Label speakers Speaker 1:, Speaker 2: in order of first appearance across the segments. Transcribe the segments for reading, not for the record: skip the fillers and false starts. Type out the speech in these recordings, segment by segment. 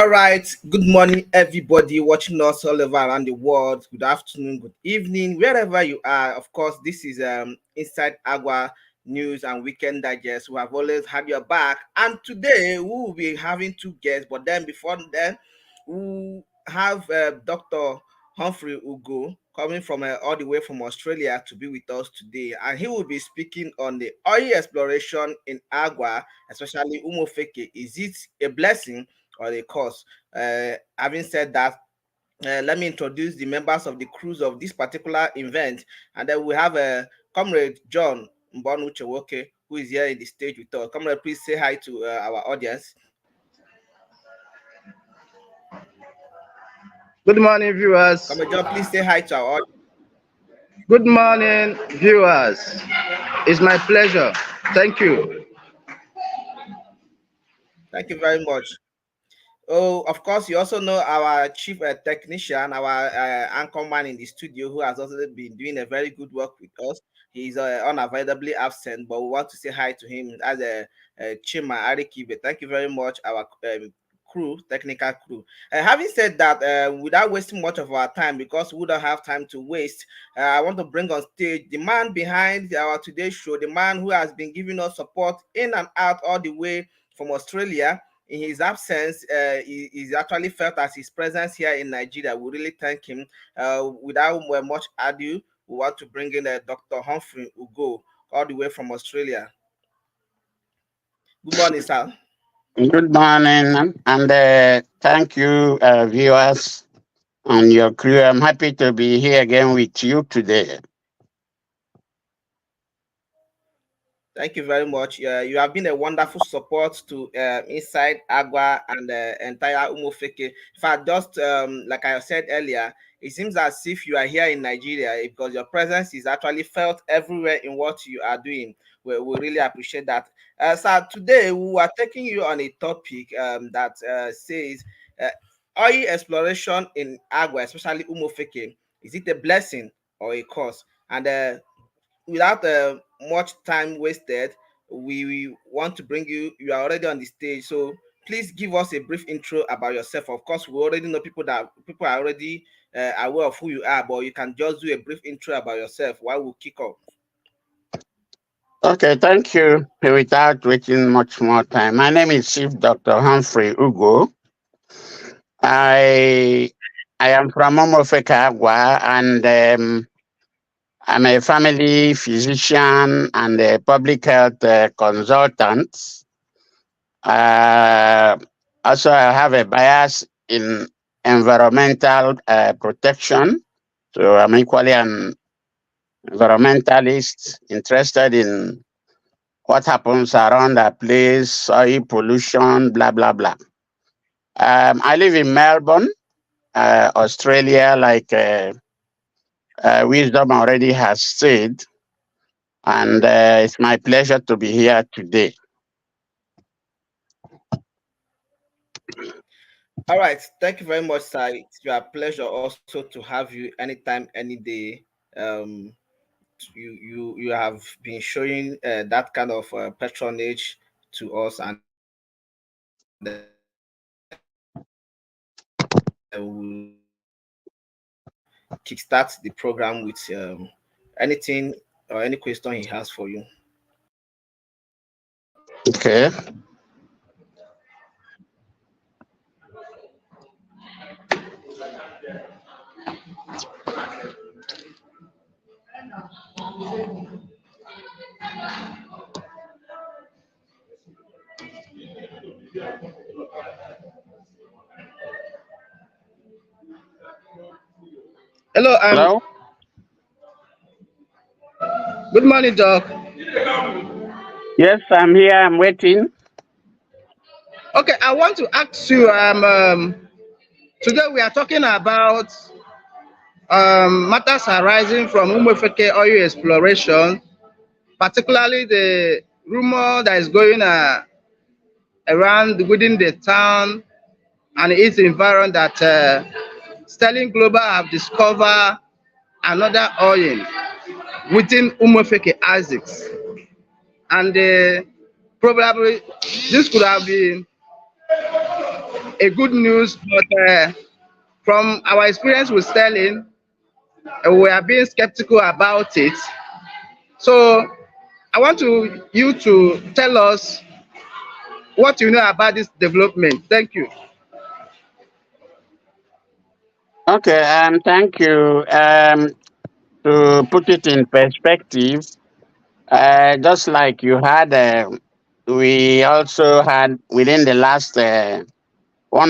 Speaker 1: All right. Good morning, everybody watching us all over around the world. Good afternoon, good evening, wherever you are. Of course, this is Inside Agua News and Weekend Digest. We have always had your back, and today we will be having two guests. But then before then, we have Dr. Humphrey Ugo coming from all the way from Australia to be with us today, and he will be speaking on the oil exploration in Agua, especially Umuofeke. Is it a blessing or a cause? Having said that, let me introduce the members of the crews of this particular event, and then we have Comrade John Mbonuchewoke, who is here in the stage with us. Comrade, please say hi to our audience.
Speaker 2: Good morning, viewers.
Speaker 1: Comrade John, please say hi to our audience.
Speaker 2: Good morning, viewers. It's my pleasure. Thank you.
Speaker 1: Thank you very much. Oh, of course, you also know our chief technician, our anchor man in the studio, who has also been doing a very good work with us. He's unavoidably absent, but we want to say hi to him as a Chima Arikibe. Thank you very much, our crew, technical crew. Having said that, without wasting much of our time, because we don't have time to waste, I want to bring on stage the man behind our today's show, the man who has been giving us support in and out all the way from Australia. In his absence, he's actually felt as his presence here in Nigeria. We really thank him. Without much ado, we want to bring in Dr. Humphrey Ugo, all the way from Australia. Good morning, sir.
Speaker 3: Good morning, and thank you, viewers and your crew. I'm happy to be here again with you today.
Speaker 1: Thank you very much. You have been a wonderful support to Inside Agua and the entire Umuofeke. In fact, just like I said earlier, it seems as if you are here in Nigeria because your presence is actually felt everywhere in what you are doing. We really appreciate that. So today we are taking you on a topic that says oil exploration in Agua, especially Umuofeke. Is it a blessing or a curse? And without much time wasted, we want to bring you are already on the stage, so please give us a brief intro about yourself. Of course, we already know people are already aware of who you are, but you can just do a brief intro about yourself while we kick off.
Speaker 3: Okay, thank you. Without wasting much more time, my name is Chief Dr. Humphrey Ugo. I am from Umuofeke, Agua, and I'm a family physician and a public health consultant. Also, I have a bias in environmental protection. So I'm equally an environmentalist interested in what happens around a place, soil pollution, blah, blah, blah. I live in Melbourne, Australia, like Wisdom already has said. And it's my pleasure to be here today.
Speaker 1: All right, thank you very much, sir. It's a pleasure also to have you anytime, any day. You have been showing that kind of patronage to us, and we'll kickstart the program with anything or any question he has for you.
Speaker 3: Okay.
Speaker 2: Hello.
Speaker 3: Hello?
Speaker 2: Good morning, Doc.
Speaker 3: Yes, I'm here. I'm waiting.
Speaker 2: Okay, I want to ask you. Today we are talking about matters arising from Umuofeke oil exploration, particularly the rumor that is going around within the town and its environment that Sterling Global have discovered another oil within Umuofeke Isaacs, and probably this could have been a good news, but from our experience with Sterling, we are being skeptical about it. So I want you to tell us what you know about this development. Thank you.
Speaker 3: Okay, thank you. To put it in perspective, just like you had, we also had within the last 1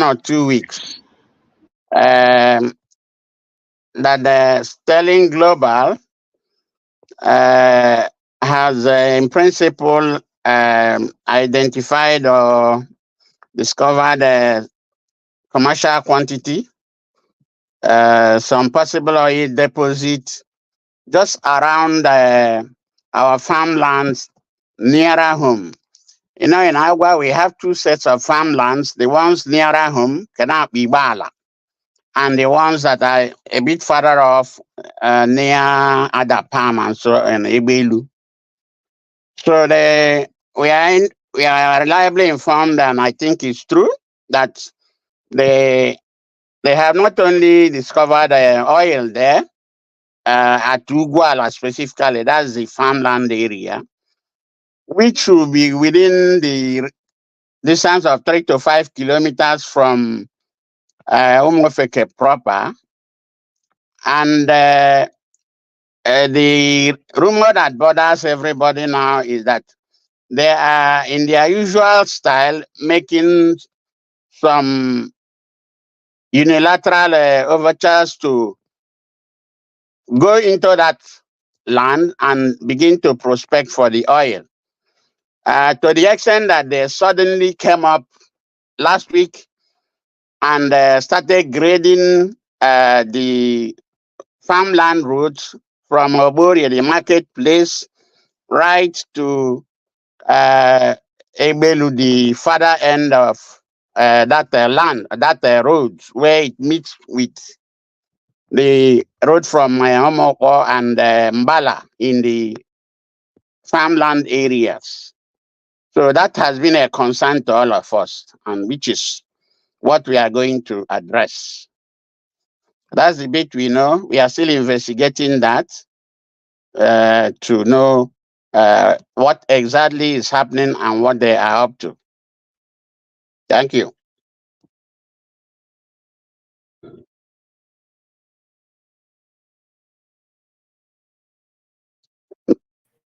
Speaker 3: or 2 weeks um, that the Sterling Global uh, has, in principle, identified or discovered a commercial quantity, some possible oil deposit just around our farmlands nearer home. You know, in Agua, we have two sets of farmlands. The ones nearer home cannot be Bala, and the ones that are a bit further off near Adapam and so and Ebelu. So we are reliably informed, and I think it's true that they they have not only discovered oil there at Uguala specifically, that's the farmland area, which will be within the distance of 3 to 5 kilometers from Umuofeke proper. And the rumor that bothers everybody now is that they are, in their usual style, making some unilateral overtures to go into that land and begin to prospect for the oil. To the extent that they suddenly came up last week and started grading the farmland roads from Obori, the marketplace, right to Ebelu, the further end of that land, that road, where it meets with the road from Omoko and Mbala in the farmland areas. So that has been a concern to all of us, and which is what we are going to address. That's the bit we know. We are still investigating that to know what exactly is happening and what they are up to. Thank you.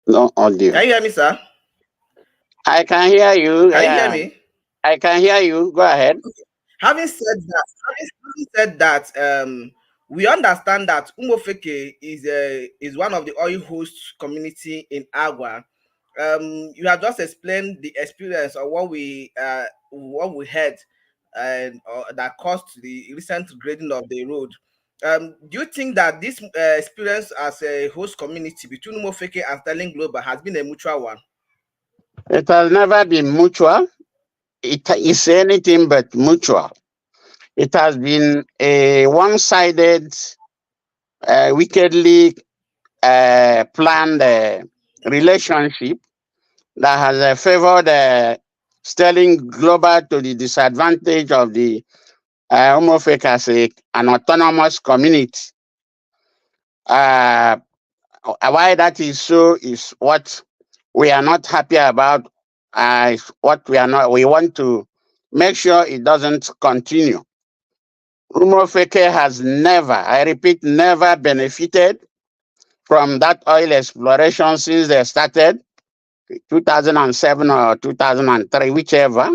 Speaker 3: No audio.
Speaker 1: Can you hear me, sir?
Speaker 3: I can hear you.
Speaker 1: Can you hear
Speaker 3: Yeah,
Speaker 1: me?
Speaker 3: I can hear you. Go ahead.
Speaker 1: Having said that, we understand that Umofeke is one of the oil host community in Agua. You have just explained the experience of what we had and that caused the recent grading of the road. Do you think that this experience as a host community between Umofeke and Sterling Global has been a mutual one?
Speaker 3: It has never been mutual. It is anything but mutual. It has been a one-sided, wickedly planned relationship that has favored Sterling Global to the disadvantage of the Umuofeke as an autonomous community. Why that is so is what we are not happy about. What we are not. We want to make sure it doesn't continue. Umuofeke has never, I repeat, never benefited from that oil exploration since they started, 2007 or 2003, whichever.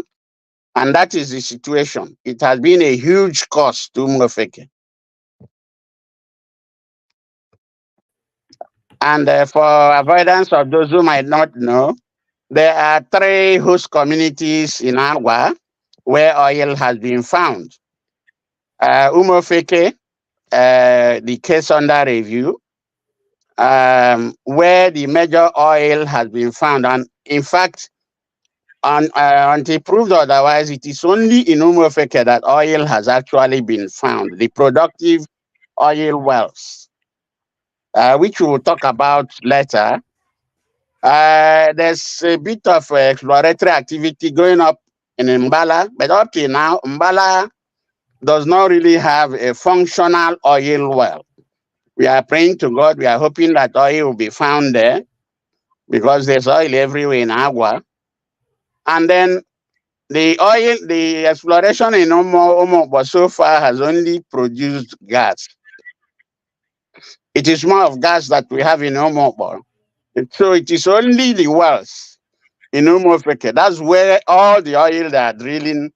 Speaker 3: And that is the situation. It has been a huge cost to Umuofeke. And for avoidance of those who might not know, there are 3 host communities in Agua where oil has been found. Umuofeke, the case under review, where the major oil has been found. And in fact, until proved otherwise, it is only in Umuofeke that oil has actually been found, the productive oil wells, which we will talk about later. There's a bit of exploratory activity going up in Mbala, but up till now, Mbala does not really have a functional oil well. We are praying to God. We are hoping that oil will be found there because there's oil everywhere in Agua. And then the exploration in Omo, but so far has only produced gas. It is more of gas that we have in Omo. So it is only the wells in Umuofeke. That's where all the oil they are drilling,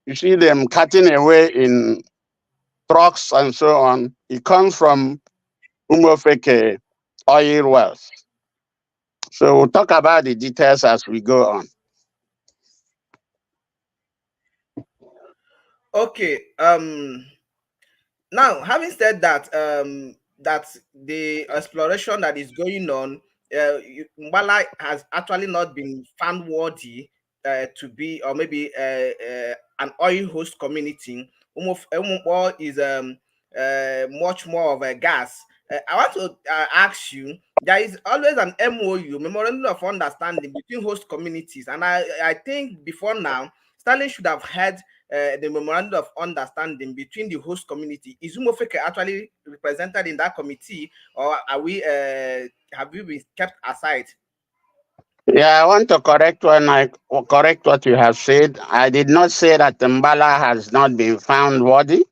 Speaker 3: you see them cutting away in trucks and so on. It comes from Umuofeke oil wells. So we'll talk about the details as we go on.
Speaker 1: Okay. Now, having said that, that the exploration that is going on, Mbala has actually not been found worthy to be, or maybe an oil host community. Umuofeke is much more of a gas. I want to ask you, there is always an MOU, Memorandum of Understanding, between host communities, and I think before now, Stanley should have had the memorandum of understanding between the host community. Is Umuofeke actually represented in that committee, or are we have we been kept aside?
Speaker 3: Yeah, I want to correct what you have said. I did not say that Mbala has not been found worthy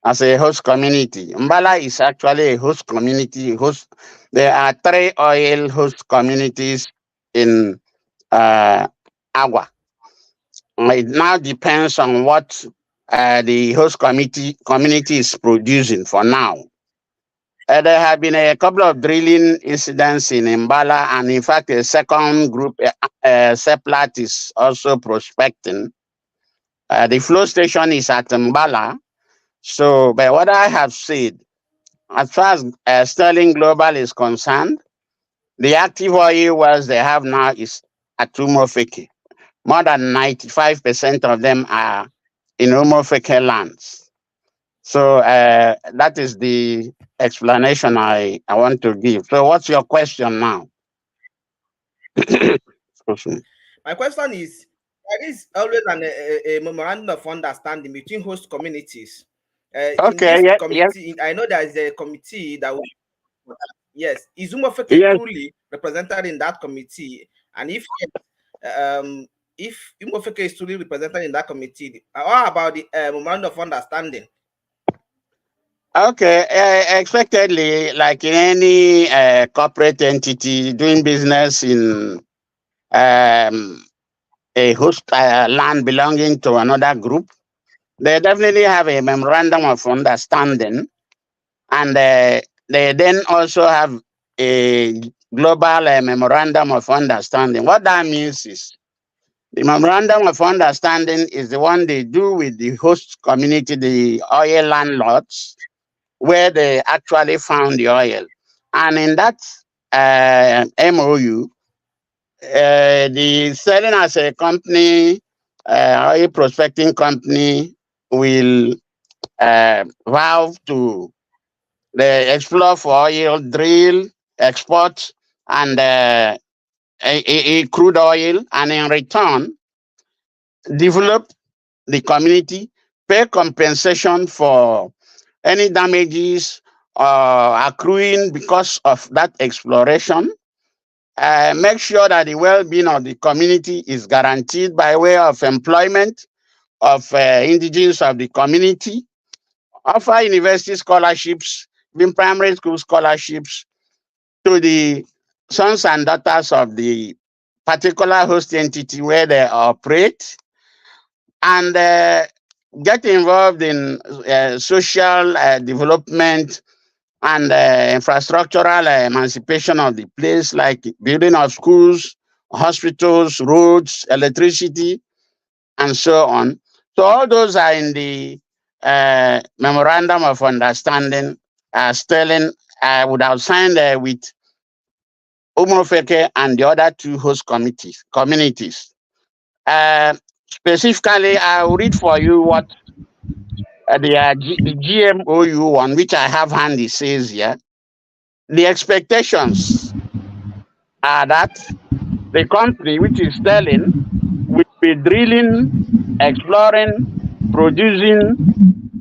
Speaker 3: as a host community. Mbala is actually a host community. There are 3 oil host communities in Agua. It now depends on what the host community is producing for now. There have been a couple of drilling incidents in Mbala, and in fact, a second group, Seplat, is also prospecting. The flow station is at Mbala. So, but what I have said, as far as Sterling Global is concerned, the active oil wells they have now is at Umuofeke. More than 95% of them are in Umuofeke lands. So that is the explanation I want to give. So what's your question now?
Speaker 1: My question is, there is always a memorandum of understanding between host communities. In
Speaker 3: Okay,
Speaker 1: this
Speaker 3: yeah, yes,
Speaker 1: committee, I know there is a committee that will, yes, is Umuofeke
Speaker 3: yes.
Speaker 1: truly represented in that committee? And if Umuofeke is truly represented in that committee, how about the memorandum of understanding?
Speaker 3: Okay, expectedly, like in any corporate entity doing business in a host land belonging to another group, they definitely have a memorandum of understanding, and they then also have a global memorandum of understanding. What that means is the memorandum of understanding is the one they do with the host community, the oil landlords, where they actually found the oil. And in that MOU, the selling as a company, oil prospecting company, will vow to explore for oil, drill, export, and crude oil, and in return, develop the community, pay compensation for any damages accruing because of that exploration, make sure that the well-being of the community is guaranteed by way of employment of indigenous of the community, offer university scholarships, even primary school scholarships to the sons and daughters of the particular host entity where they operate, and get involved in social development and infrastructural emancipation of the place, like building of schools, hospitals, roads, electricity, and so on. So all those are in the memorandum of understanding. Sterling would have signed with Umuofeke and the other 2 host communities. Uh, Specifically, I'll read for you what the GMOU one, which I have handy, says here. The expectations are that the company, which is Sterling, will be be drilling, exploring, producing,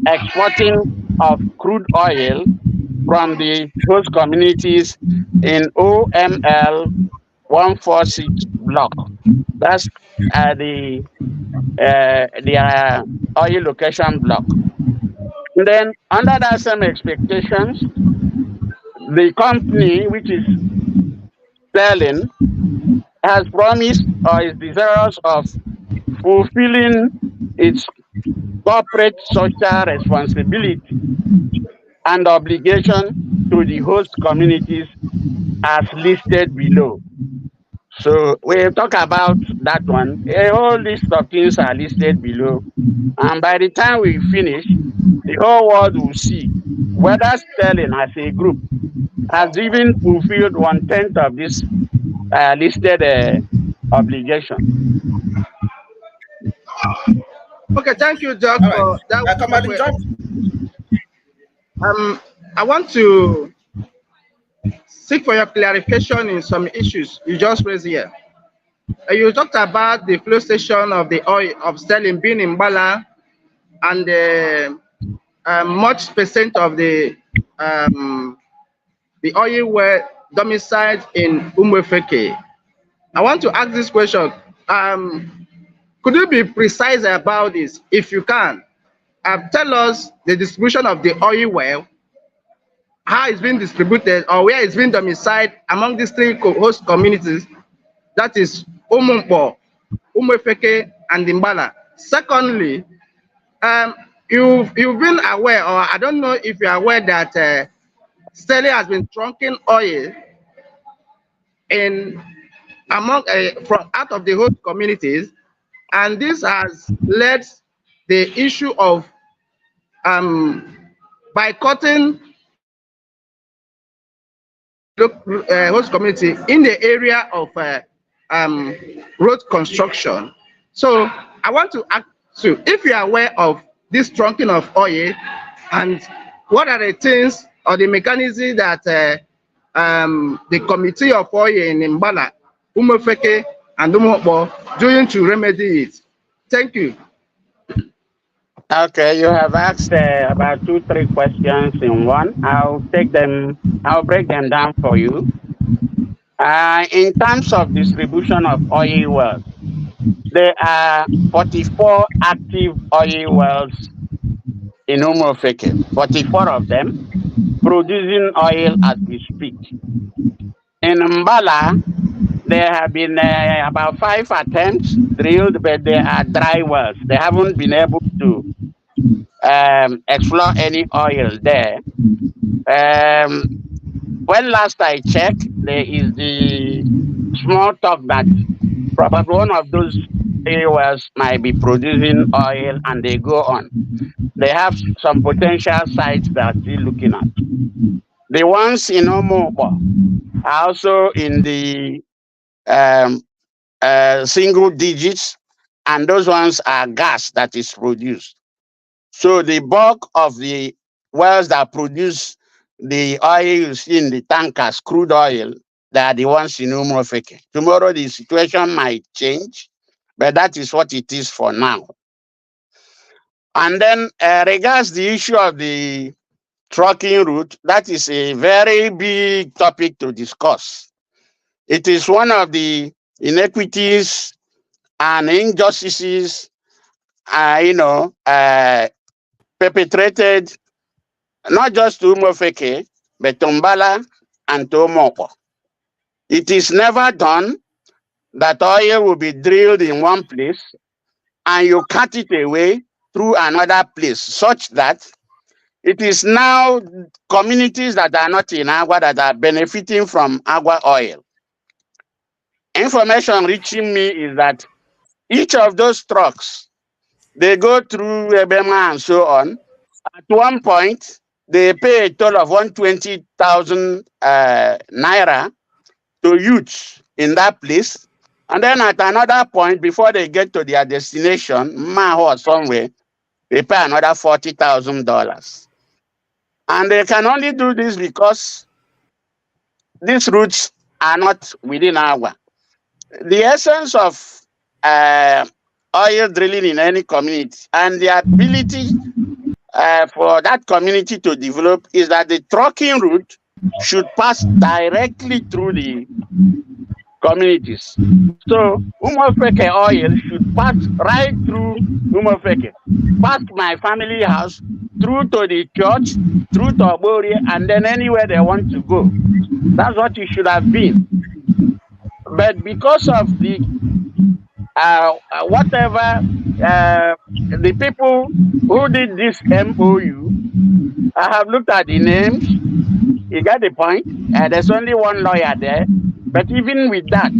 Speaker 3: exporting of crude oil from the host communities in OML 146 block. That's the oil location block. And then under that same expectations, the company which is selling has promised or is desirous of fulfilling its corporate social responsibility and obligation to the host communities as listed below. So we talk about that one. A whole list of things are listed below. And by the time we finish, the whole world will see whether Sterling as a group has even fulfilled 1/10 of this listed obligation.
Speaker 2: Okay, thank you, Doc,
Speaker 1: All right.
Speaker 2: for that
Speaker 1: Comrade
Speaker 2: wonderful.
Speaker 1: John.
Speaker 2: I want to seek for your clarification in some issues you just raised here. You talked about the flow station of the oil of sterling being in Bala and much percent of the oil were domiciled in Umuofeke. I want to ask this question. Could you be precise about this if you can? Tell us the distribution of the oil well, how it's been distributed or where it's been domiciled among these three host communities, that is Umumpo, Umuofeke, and Imbala. Secondly, you've been aware, or I don't know if you're aware that Sterling has been trunking oil in among from out of the host communities, and this has led the issue of boycotting host community in the area of road construction. So I want to ask you if you are aware of this trunking of oil, and what are the things or the mechanism that the committee of oil in Mbala, Umuofeke, and Umuokpo doing to remedy it. Thank you.
Speaker 3: Okay, you have asked about 2, 3 questions in one. I'll break them down for you. In terms of distribution of oil wells, there are 44 active oil wells in Umuofeke, 44 of them producing oil as we speak. In Mbala, there have been about 5 attempts drilled, but they are dry wells. They haven't been able to explore any oil there. When last I checked, there is the small talk that probably one of those oil wells might be producing oil, and they go on. They have some potential sites that they're looking at. The ones in Omobo are also in the single digits, and those ones are gas that is produced. So the bulk of the wells that produce the oil you see in the tankers, crude oil, they are the ones in Umuofeke. Tomorrow the situation might change, but that is what it is for now. And then regards the issue of the trucking route, that is a very big topic to discuss. It is one of the inequities and injustices, perpetrated not just to Umuofeke, but to Mbala and to Umuokpo. It is never done that oil will be drilled in one place and you cut it away through another place, such that it is now communities that are not in Agua that are benefiting from Agua oil. Information reaching me is that each of those trucks, they go through Ebema and so on. At one point, they pay a total of 120,000 naira to youths in that place. And then at another point, before they get to their destination, Maho or somewhere, they pay another $40,000. And they can only do this because these routes are not within Agua. The essence of oil drilling in any community, and the ability for that community to develop is that the trucking route should pass directly through the communities. So Umuofeke oil should pass right through Umuofeke, past my family house, through to the church, through to Obori, and then anywhere they want to go. That's what it should have been. But because of the whatever the people who did this MOU, I have looked at the names. You get the point. There's only one lawyer there, but even with that,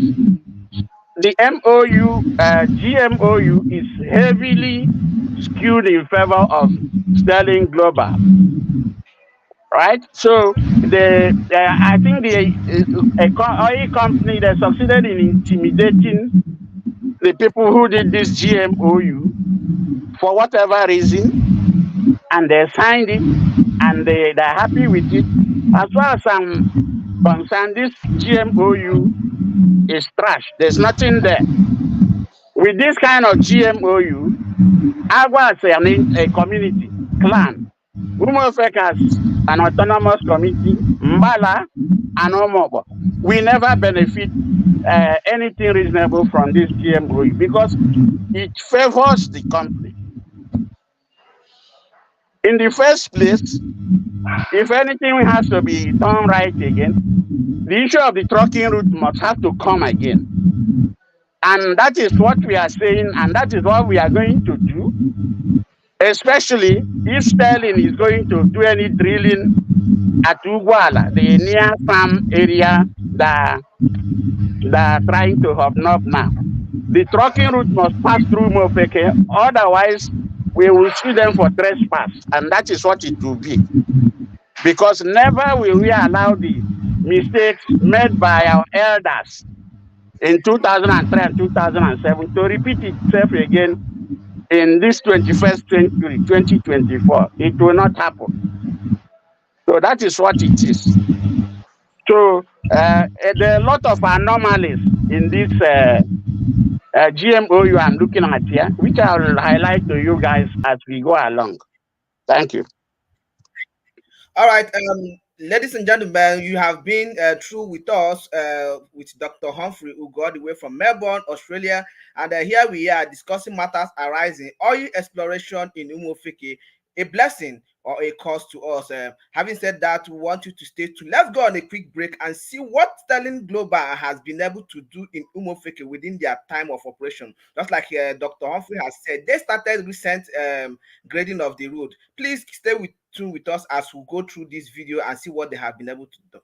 Speaker 3: the MOU, GMOU is heavily skewed in favor of Sterling Global, right? So I think the oil company that succeeded in intimidating the people who did this GMOU for whatever reason, and they signed it, and they're happy with it. As far as I'm concerned, this GMOU is trash. There's nothing there. With this kind of GMOU, Agua as a community, clan, Umuofeke as an autonomous community, Mbala and Omobo, we never benefit anything reasonable from this GMOU because it favors the company. In the first place, if anything has to be done right again, the issue of the trucking route must have to come again. And that is what we are saying, and that is what we are going to do, especially if Sterling is going to do any drilling at Ugwala, the near farm area that are trying to open up now. The trucking route must pass through Mofeke, otherwise we will sue them for trespass, and that is what it will be. Because never will we allow the mistakes made by our elders in 2003 and 2007 to repeat itself again in this 21st century, 2024. It will not happen. So that is what it is. So there are a lot of anomalies in this GMOU I'm looking at here, which I will highlight to you guys as we go along. Thank you.
Speaker 1: All right, ladies and gentlemen, you have been through with us with Dr. Humphrey Ugo, all the way from Melbourne, Australia, and here we are discussing matters arising oil exploration in Umuofeke, a blessing or a cost to us. Having said that, we want you to stay tuned. Let's go on a quick break and see what Sterling Global has been able to do in Umuofeke within their time of operation. Just like Dr. Humphrey has said, they started recent grading of the road. Please stay tuned with us as we go through this video and see what they have been able to do.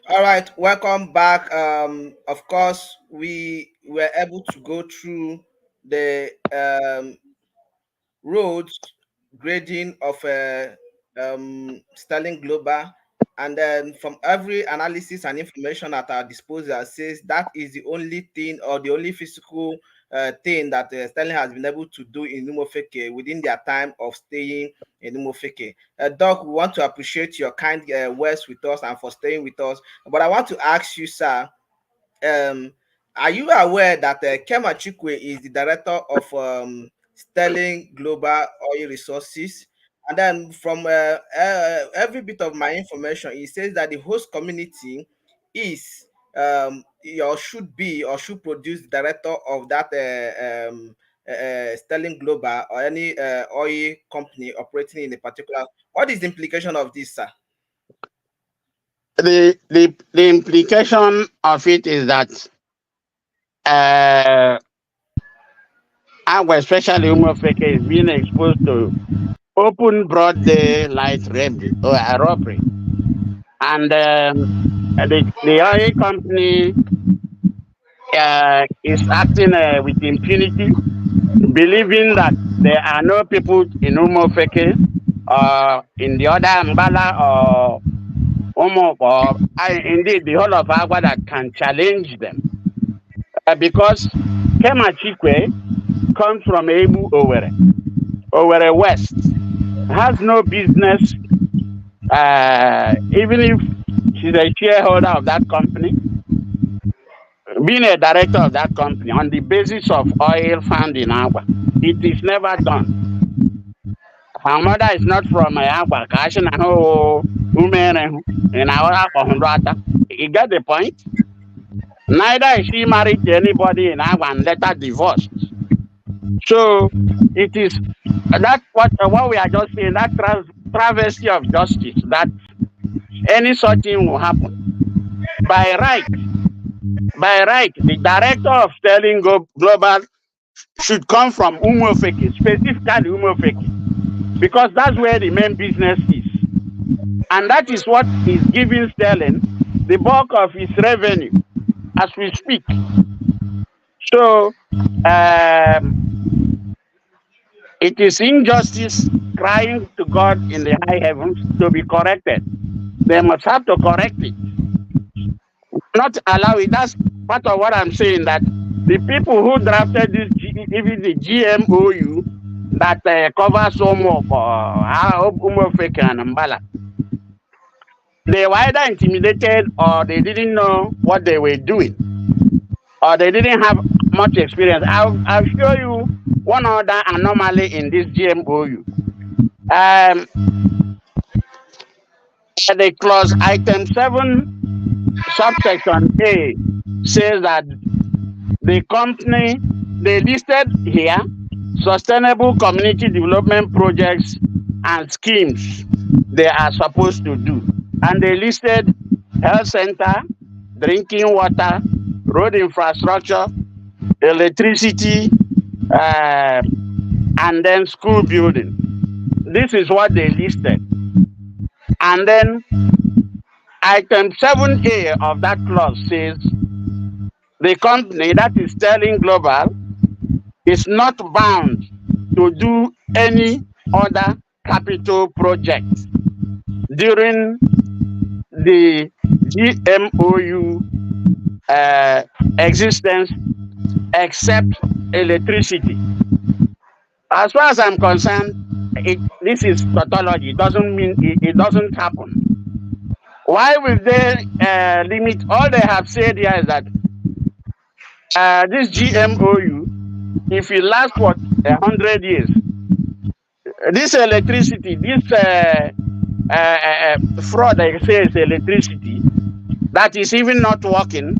Speaker 1: All right, welcome back. Of course, we were able to go through the roads grading of Sterling Global. And then from every analysis and information at our disposal says that is the only thing or the only physical thing that Sterling has been able to do in Umuofeke within their time of staying in Umuofeke. Doc, we want to appreciate your kind words with us and for staying with us. But I want to ask you, sir, um, are you aware that Kema Chikwe is the director of Sterling Global Oil Resources? And then from every bit of my information, it says that the host community is or should be or should produce the director of that Sterling Global or any oil company operating in a particular. What is the implication of this, sir?
Speaker 3: The implication of it is that our especially Umuofeke is being exposed to open broad daylight robbery, and the oil company is acting with impunity, believing that there are no people in Umuofeke or in the other Mbala or indeed the whole of Agua that can challenge them. Because Kema Chikwe comes from Ebu Owerri West, has no business, even if she's a shareholder of that company, being a director of that company on the basis of oil found in Agua. It is never done. Her mother is not from Agua. You get the point? Neither is she married to anybody in Agua and later divorced. So it is that what we are just saying, that travesty of justice, that any such thing will happen. By right, the director of Sterling Global should come from Umuofeke, specifically Umuofeke, because that's where the main business is. And that is what is giving Sterling the bulk of his revenue as we speak. So it is injustice crying to God in the high heavens to be corrected. They must have to correct it. Not allow it. That's part of what I'm saying, that the people who drafted this, even the GMOU that covers Umuofeke and Mbala, they were either intimidated or they didn't know what they were doing, or they didn't have much experience. I'll show you one other anomaly in this GMOU. The clause item 7, subsection A, says that the company, they listed here sustainable community development projects and schemes they are supposed to do. And they listed health center, drinking water, road infrastructure, electricity, and then school building. This is what they listed. And then item 7A of that clause says the company, that is Sterling Global, is not bound to do any other capital project during the GMOU existence except electricity. As far as I'm concerned, this is tautology. It doesn't mean it doesn't happen. Why will they limit? All they have said here is that this GMOU, if it lasts for 100 years, this electricity, this fraud, they say is electricity, that is even not working,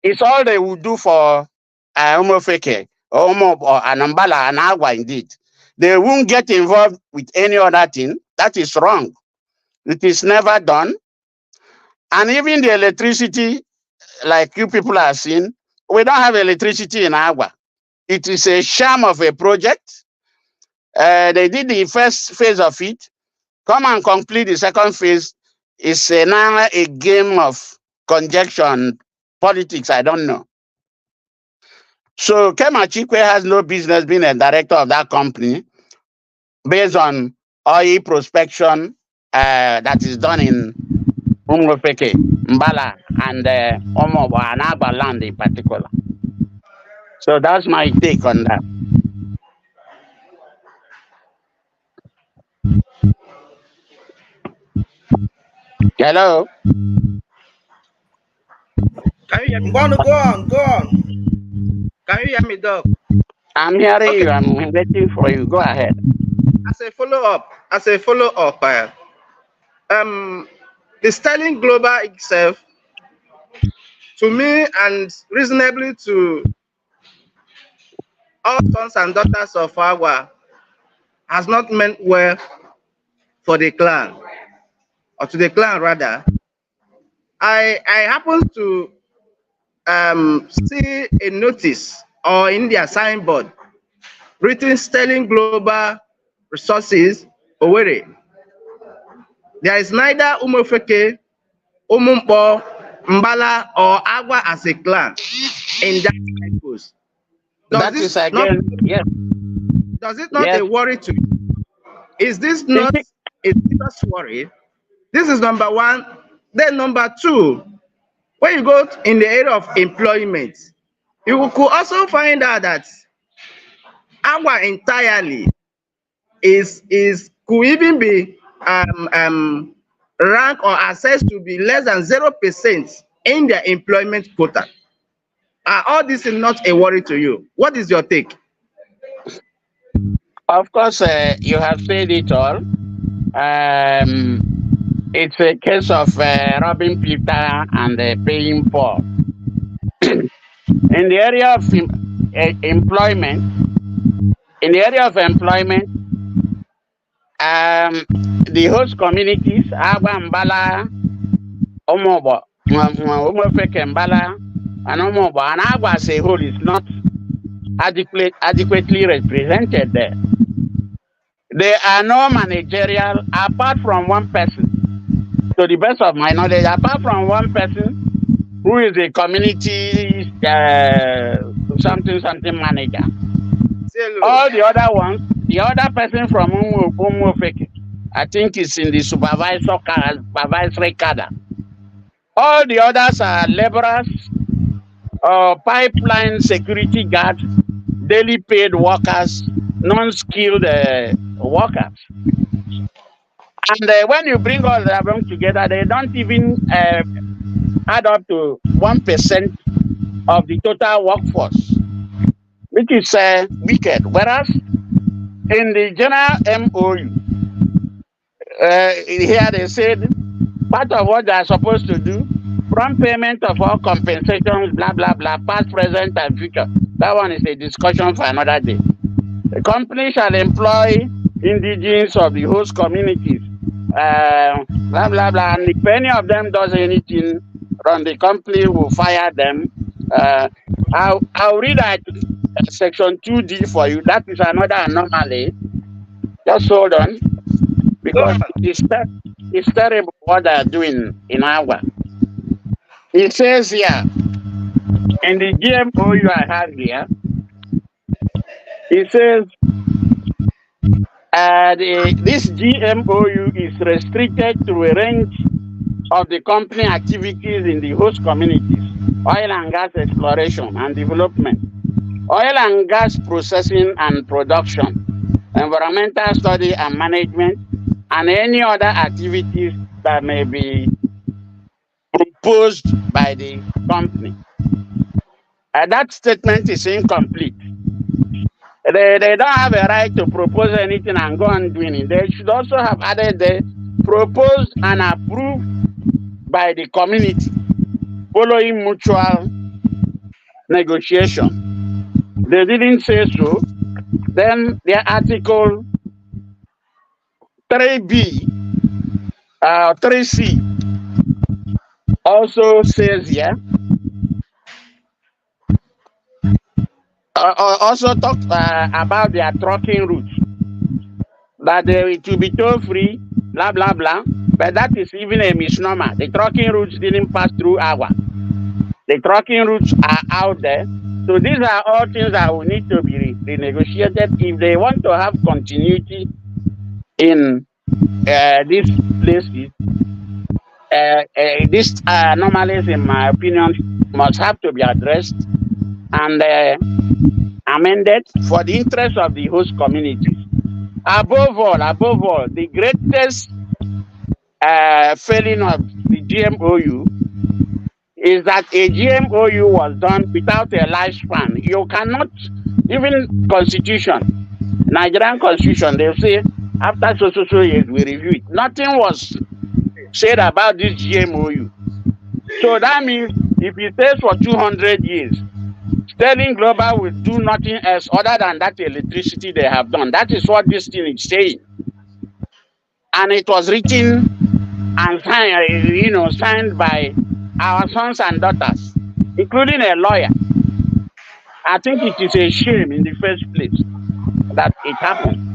Speaker 3: it's all they will do for Umuofeke, or Anambala and Agua indeed. They won't get involved with any other thing. That is wrong. It is never done. And even the electricity, like you people are seeing, we don't have electricity in Agua. It is a sham of a project. They did the first phase of it. Come and complete the second phase. It's now a game of conjecture and politics. I don't know. So Kema Chikwe has no business being a director of that company based on oil prospection that is done in Umuofeke, Mbala, and Omobo and Agba land in particular. So that's my take on that. Hello,
Speaker 2: Can you hear me?
Speaker 1: Go on, go on, go on.
Speaker 2: Can you hear me, Doc?
Speaker 3: I'm hearing
Speaker 2: Okay.
Speaker 3: you. I'm waiting for you. Go ahead.
Speaker 2: As a follow-up, the Sterling Global itself, to me and reasonably to all sons and daughters of Agua, has not meant well for the clan, or to the clan rather. I happen to see a notice or in their signboard written Sterling Global Resources Owerri. There is neither Umuofeke, Umumpo, Mbala, or Agua as a clan in that signpost.
Speaker 3: That is again, yes,
Speaker 2: Does it not
Speaker 3: yes.
Speaker 2: a worry to you? Is this
Speaker 3: Is
Speaker 2: not
Speaker 3: it-
Speaker 2: a serious worry? This is number one. Then number two, when you go in the area of employment, you could also find out that Agua entirely is could even be rank or assessed to be less than 0% in their employment quota. Are all this not a worry to you? What is your take?
Speaker 3: Of course, you have said it all. It's a case of robbing Peter and paying Paul. In the area of employment, the host communities, Agba, Mbala, Omobo, Umuofeke, Mbala, and Omobo, and Agba as a whole is not adequately represented there. There are no managerial, apart from one person, to the best of my knowledge, apart from one person who is a community something manager. All the other ones, the other person from Umuofeke, I think is in the supervisory cadre. All the others are laborers, pipeline security guards, daily paid workers, non-skilled workers. And when you bring all of them together, they don't even add up to 1% of the total workforce, which is wicked. Whereas in the general MOU, here they said part of what they are supposed to do, prompt payment of all compensations, blah, blah, blah, past, present, and future. That one is a discussion for another day. The company shall employ indigenes of the host communities, blah, blah, blah. And if any of them does anything wrong, the company will fire them. I'll read that section 2D for you. That is another anomaly. Just hold on, because it's terrible what they're doing in Agua. It says here, in the GMOU I have here, it says this GMOU is restricted to a range of the company activities in the host communities: oil and gas exploration and development, oil and gas processing and production, environmental study and management, and any other activities that may be proposed by the company. That statement is incomplete. They don't have a right to propose anything and go on doing it. They should also have added the proposed and approved by the community following mutual negotiation. They didn't say so. Then their article 3B, 3C also says here, also talk about their trucking routes, that it will be toll free, blah, blah, blah. But that is even a misnomer. The trucking routes didn't pass through Agua. The trucking routes are out there. So these are all things that will need to be renegotiated if they want to have continuity in these places, this anomalies, in my opinion, must have to be addressed and amended for the interest of the host communities. Above all, the greatest failing of the GMOU is that a GMOU was done without a lifespan. You cannot, even constitution, Nigerian constitution, they say after so years we review it. Nothing was said about this GMOU. So that means if it stays for 200 years, Sterling Global will do nothing else other than that electricity they have done. That is what this thing is saying. And it was written and signed, signed by our sons and daughters, including a lawyer. I think it is a shame in the first place that it happened.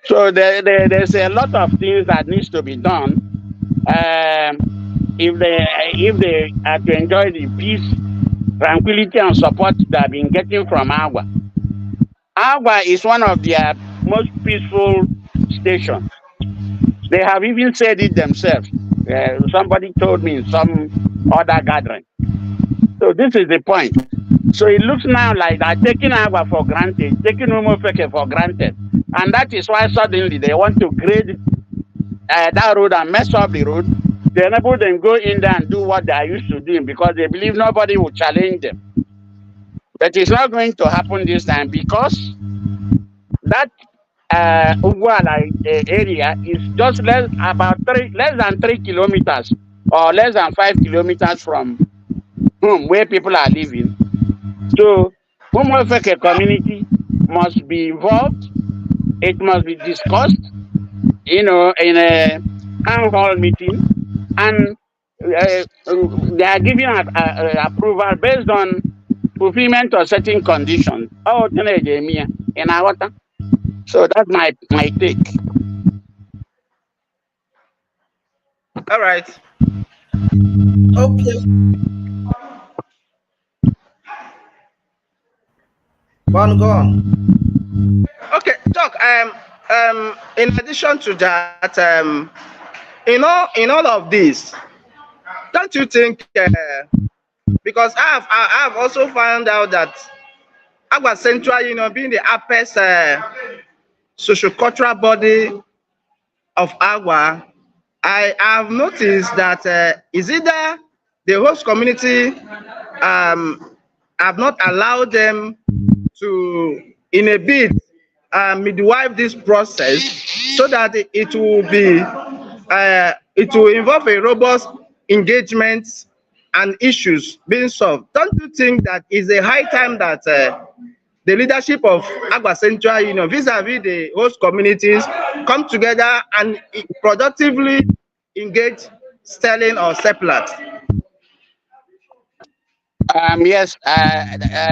Speaker 3: So there's a lot of things that needs to be done if they are to enjoy the peace, tranquility, and support they have been getting from Agua. Agua is one of their most peaceful stations. They have even said it themselves. Somebody told me in some other gathering. So this is the point. So it looks now like they're taking Agua for granted, taking Umuofeke for granted. And that is why suddenly they want to grade that road and mess up the road. They enable them go in there and do what they are used to doing because they believe nobody will challenge them. But it's not going to happen this time because that Ugwala area is just less than 3 kilometers or less than 5 kilometers from where people are living. So Umuofeke community must be involved. It must be discussed, in a town hall meeting, and they are giving approval based on fulfillment of certain conditions. Oh, in our water. So that's my take.
Speaker 2: All right.
Speaker 1: Okay. Go on.
Speaker 2: Okay, Doc. In addition to that, in all of this, don't you think? Because I have also found out that Agua Central, being the apex socio-cultural body of Agua, I have noticed that is either the host community have not allowed them to, in a bid, midwife this process so that it will involve a robust engagement and issues being solved. Don't you think that is a high time that the leadership of Agua Central, vis-a-vis the host communities, come together and productively engage Sterling or Seplat?
Speaker 3: Yes,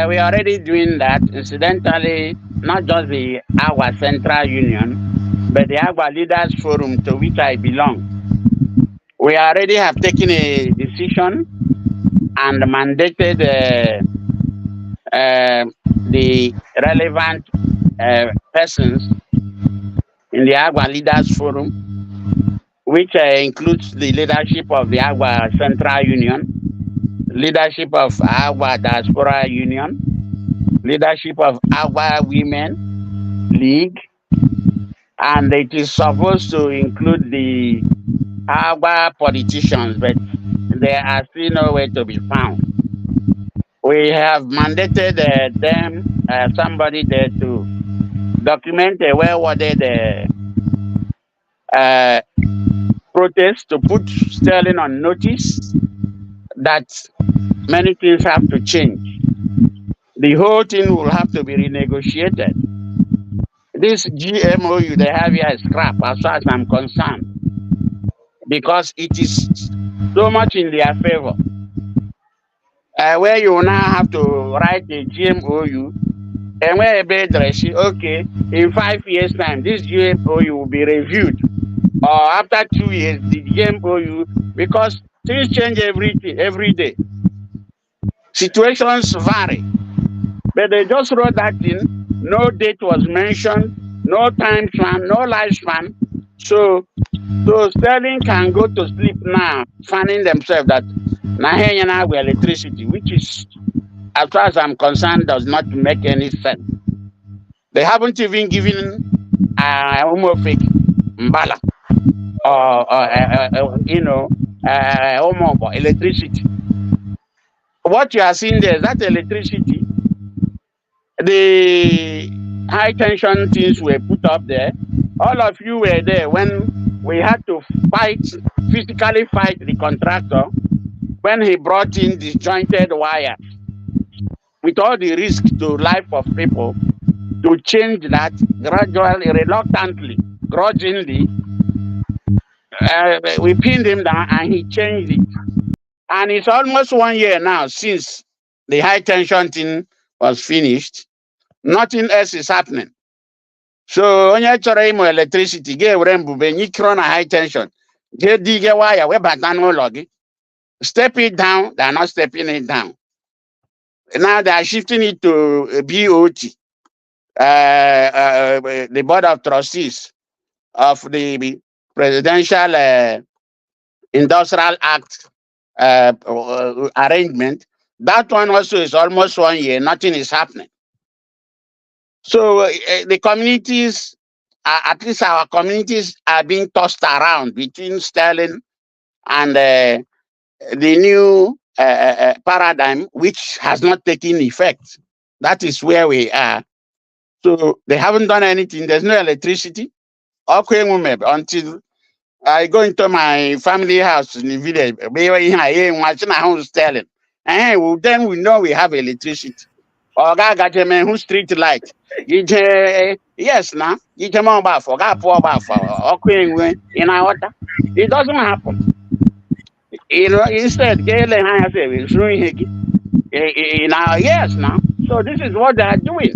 Speaker 3: we're already doing that. Incidentally, not just the Agua Central Union, but the Agua Leaders Forum, to which I belong. We already have taken a decision and mandated the relevant persons in the Agua Leaders Forum, which includes the leadership of the Agua Central Union, leadership of Agua Diaspora Union, leadership of Agua Women League, and it is supposed to include the Agua politicians, but they are still nowhere to be found. We have mandated them, somebody there to document a well-worded protest to put Sterling on notice that many things have to change. The whole thing will have to be renegotiated. This GMOU they have here is crap as far as I'm concerned, because it is so much in their favor. Where you now have to write a GMOU, and where okay, in 5 years' time, this GMOU will be reviewed, or after 2 years, the GMOU, because things change every day. Situations vary. But they just wrote that in, no date was mentioned, no time span, no lifespan. So Sterling can go to sleep now, fanning themselves that Nahenya with electricity, which is, as far as I'm concerned, does not make any sense. They haven't even given Umuofeke Mbala or electricity. What you are seeing there is that electricity, the high tension things were put up there. All of you were there when we had to physically fight the contractor when he brought in disjointed wire with all the risk to life of people to change that gradually, reluctantly, grudgingly. We pinned him down and he changed it. And it's almost 1 year now since the high tension thing was finished. Nothing else is happening. So onye chọrọ ịmụ electricity ga-ewere mbube nyikiro na high tension jee dige waya webata n'ụlọ gị. Step it down, they are not stepping it down. Now they are shifting it to BOT, the Board of Trustees of the Presidential Industrial Act arrangement. That one also is almost 1 year, nothing is happening. So the communities, at least our communities, are being tossed around between Sterling and the new paradigm, which has not taken effect. That is where we are. So they haven't done anything. There's no electricity. Until I go into my family house in the village, Sterling. Then we know we have electricity. Or got a man who street light. Yes, now you can about for in our water. It doesn't happen. Instead, yes now. So this is what they are doing.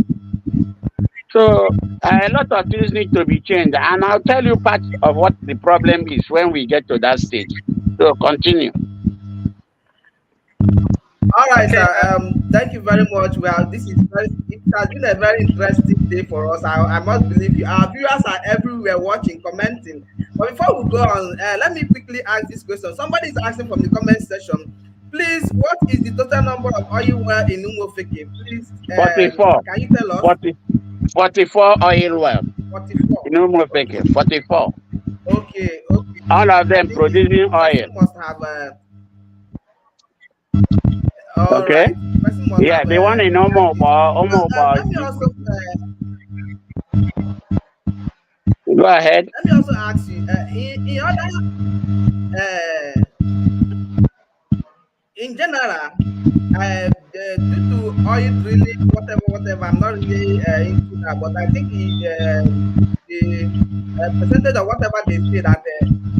Speaker 3: So a lot of things need to be changed, and I'll tell you part of what the problem is when we get to that stage. So continue.
Speaker 1: All right, sir. Thank you very much. Well, it has been a very interesting day for us. I must believe you. Our viewers are everywhere watching, commenting. But before we go on, let me quickly ask this question. Somebody is asking from the comment section. Please, what is the total number of oil well in Umuofeke? Please,
Speaker 3: 44.
Speaker 1: Can you tell us?
Speaker 3: 44 oil well.
Speaker 1: 44.
Speaker 3: In Umuofeke, 44.
Speaker 1: Okay.
Speaker 3: All of them producing oil.
Speaker 1: Must have.
Speaker 3: Okay.
Speaker 1: Right.
Speaker 3: Yeah, the one in Omo.
Speaker 1: Let me also.
Speaker 3: Go ahead.
Speaker 1: Let me also ask you. In other. In general, due to oil drilling, whatever, I'm not really into that, but I think the percentage of whatever they say that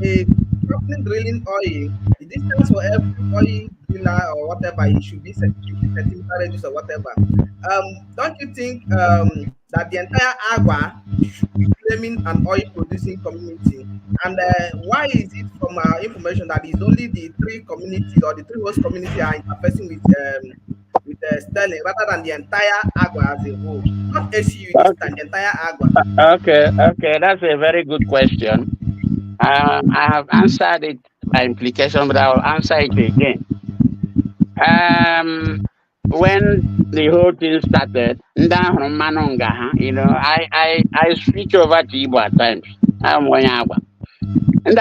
Speaker 1: a company drilling oil, the distance for every oil driller or whatever, it should be centimeter radius or whatever. Don't you think that the entire Agua should be claiming an oil producing community? And why is it from our information that it's only the 3 communities or the 3 host communities are interfacing with Sterling rather than the entire Agua as a whole? Not SU this time, the entire Agua.
Speaker 3: Okay, that's a very good question. I have answered it by implication, but I will answer it again. When the whole thing started, I switch over to Igbo at times. I'm going Agua. And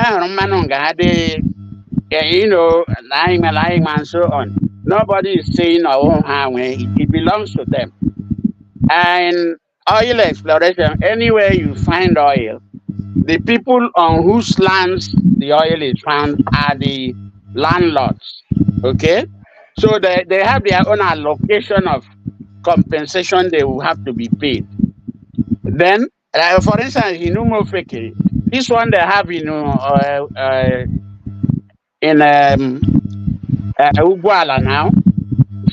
Speaker 3: lying and so on. Nobody is saying it belongs to them. And oil exploration, anywhere you find oil, the people on whose lands the oil is found are the landlords. Okay? So they have their own allocation of compensation they will have to be paid. Then, for instance, in Umuofeke, this one they have in Ugwala now,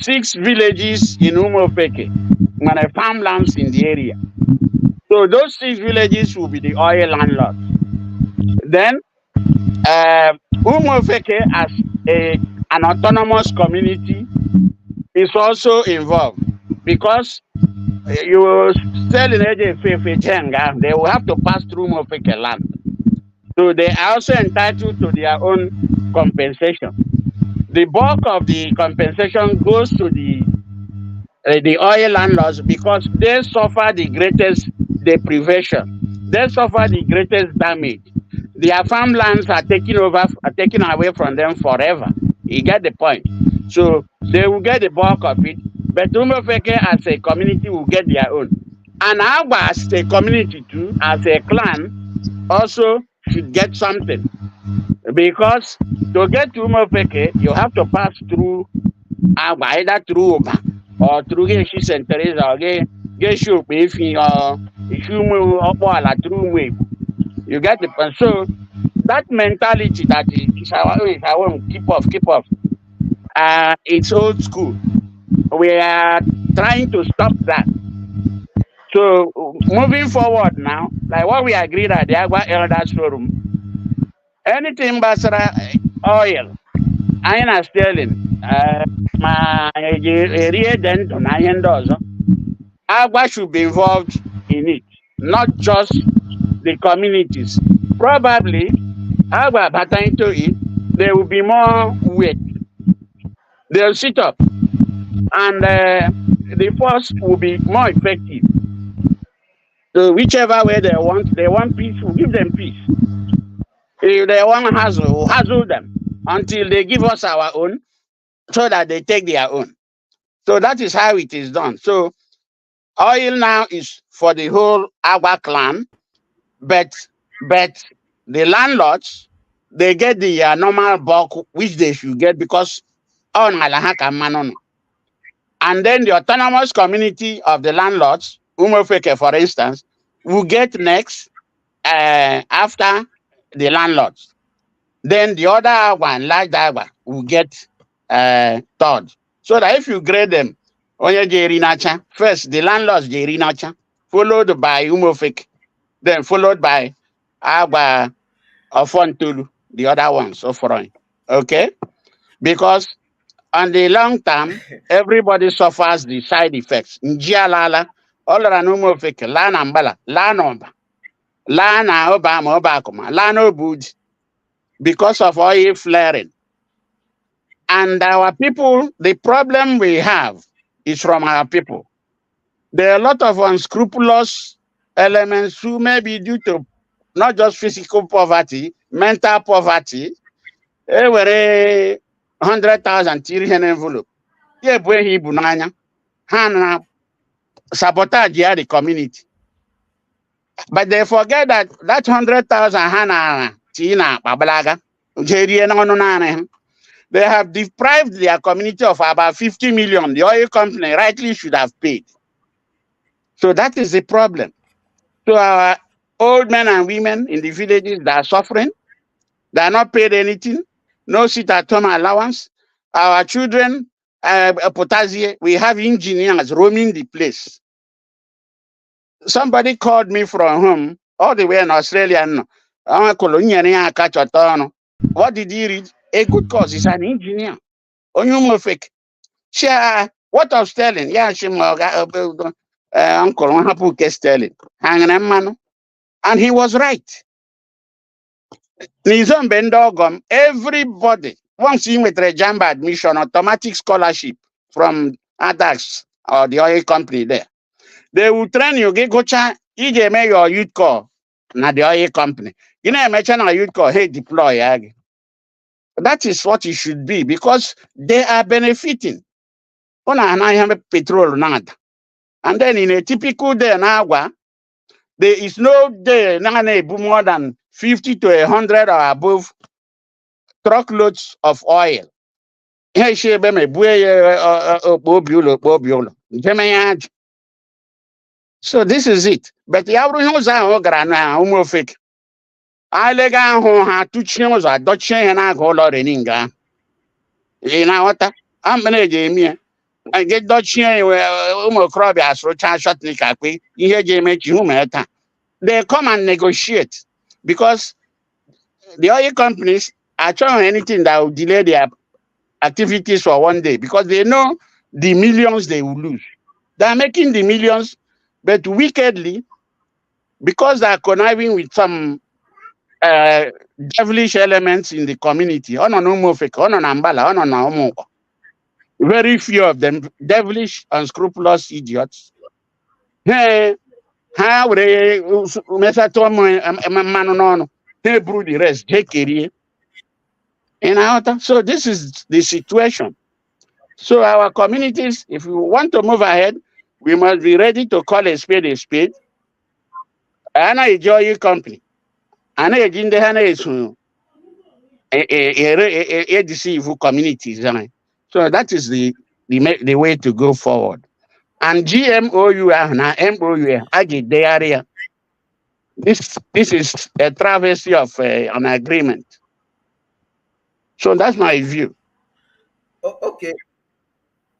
Speaker 3: 6 villages in Umuofeke, farmlands in the area. So those 6 villages will be the oil landlords. Then Umuofeke as an autonomous community is also involved because you sell in Jenga, they will have to pass through Umuofeke land. So they are also entitled to their own compensation. The bulk of the compensation goes to the oil landlords because they suffer the greatest deprivation. They suffer the greatest damage. Their farmlands are taken away from them forever. You get the point. So they will get the bulk of it, but Umuofeke as a community will get their own. And Agba as a community too, as a clan, also should get something. Because to get to Umuofeke, you have to pass through Agba, either through Uba or through Geshi St. Teresa or Geshi Upefi or Ishumu Opoala through Wave. You get the point. So that mentality that is our own, keep off. It's old school. We are trying to stop that. So moving forward now, like what we agreed at the Agua Elders Forum, anything basara oil, iron sterling, my area then to nine dollars. Agua should be involved in it, not just the communities. Probably Agua pertaining to it, there will be more weight. They'll sit up, and the force will be more effective. So whichever way they want peace, we'll give them peace. If they want hassle, we'll hassle them until they give us our own, so that they take their own. So that is how it is done. So oil now is for the whole Agua clan, but the landlords, they get the normal bulk which they should get because on Malahaka Manono. And then the autonomous community of the landlords, Umuofeke for instance, will get next after the landlords. Then the other one, large Agua, will get third. So that if you grade them, first the landlords Jerinacha, followed by Umuofeke, then followed by Agua Ofontulu, the other ones offering. Okay? Because on the long term, everybody suffers the side effects. Njialala, all Umuofeke, la na mbala, la nomba, la na obama obakuma, la no bud, because of oil flaring. And our people, the problem we have is from our people. There are a lot of unscrupulous elements who may be due to not just physical poverty, mental poverty. Were 100,000 tiri an envelope. Yeah, boy, he bunanya. Hana sabotage the community. But they forget that 100,000 Hana Tina Babalaga. They have deprived their community of about 50 million. The oil company rightly should have paid. So that is the problem. So our old men and women in the villages that are suffering, they are not paid anything, no sit-at-home allowance. Our children, potassium, we have engineers roaming the place. Somebody called me from home, all the way in Australia. What did he read? A good cause is an engineer. Umuofeke. Share what of sterling? Yeah, she uncle Hapu sterling. Hanging a man. And he was right. Nizom Bendogom, everybody, once in with a jamba admission, automatic scholarship from ADAX or the oil company there. They will train you, get gocha, EJ make your youth call, not the oil company. You know, I mentioned our youth call, hey, deploy. That is what it should be because they are benefiting. I have petrol nada. And then in a typical day in Agua, there is no day more than 50 to 100 or above truckloads of oil. So this is it. But Umuofeke. I leg ha tuchinos are Dutch and I go Lord in Inga. What I'm gonna I get Dutch Umocrobi as Rocha Shotnika. They come and negotiate because the oil companies are trying anything that will delay their activities for one day because they know the millions they will lose. They are making the millions, but wickedly, because they are conniving with some uh, devilish elements in the community. Ono na Umuofeke, ono na Mbala, ono na Umuokwa. Very few of them, devilish, unscrupulous idiots. Hey, ha were mesato mmanụ n'ọnụ. Hey, brew the rest. Hey, kerie. So this is the situation. So our communities, if we want to move ahead, we must be ready to call a spade a spade. Ana enjoy company. Ana ejinde hana esu deceive communities. So that is the way to go forward. And GMOU na MOU the area. This is a travesty of an agreement. So that's my view.
Speaker 1: Okay.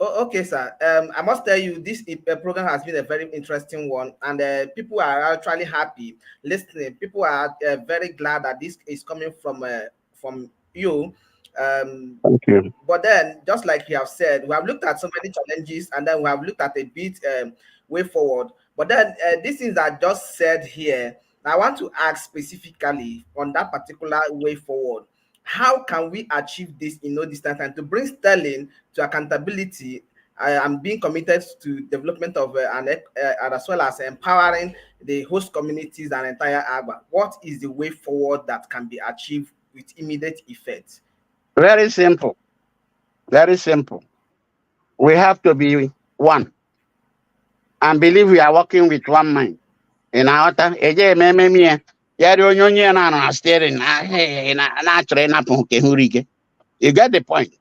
Speaker 1: Okay, sir. I must tell you, this program has been a very interesting one, and people are actually happy listening. People are very glad that this is coming from you.
Speaker 3: Thank you.
Speaker 1: But then, just like you have said, we have looked at so many challenges, and then we have looked at a bit way forward. But then, these things are just said here. I want to ask specifically on that particular way forward. How can we achieve this in no distant time to bring Sterling to accountability and being committed to development of and as well as empowering the host communities and entire Agba? What is the way forward that can be achieved with immediate effect?
Speaker 3: Very simple. Very simple. We have to be one and believe we are working with one mind. In our time, you get the point.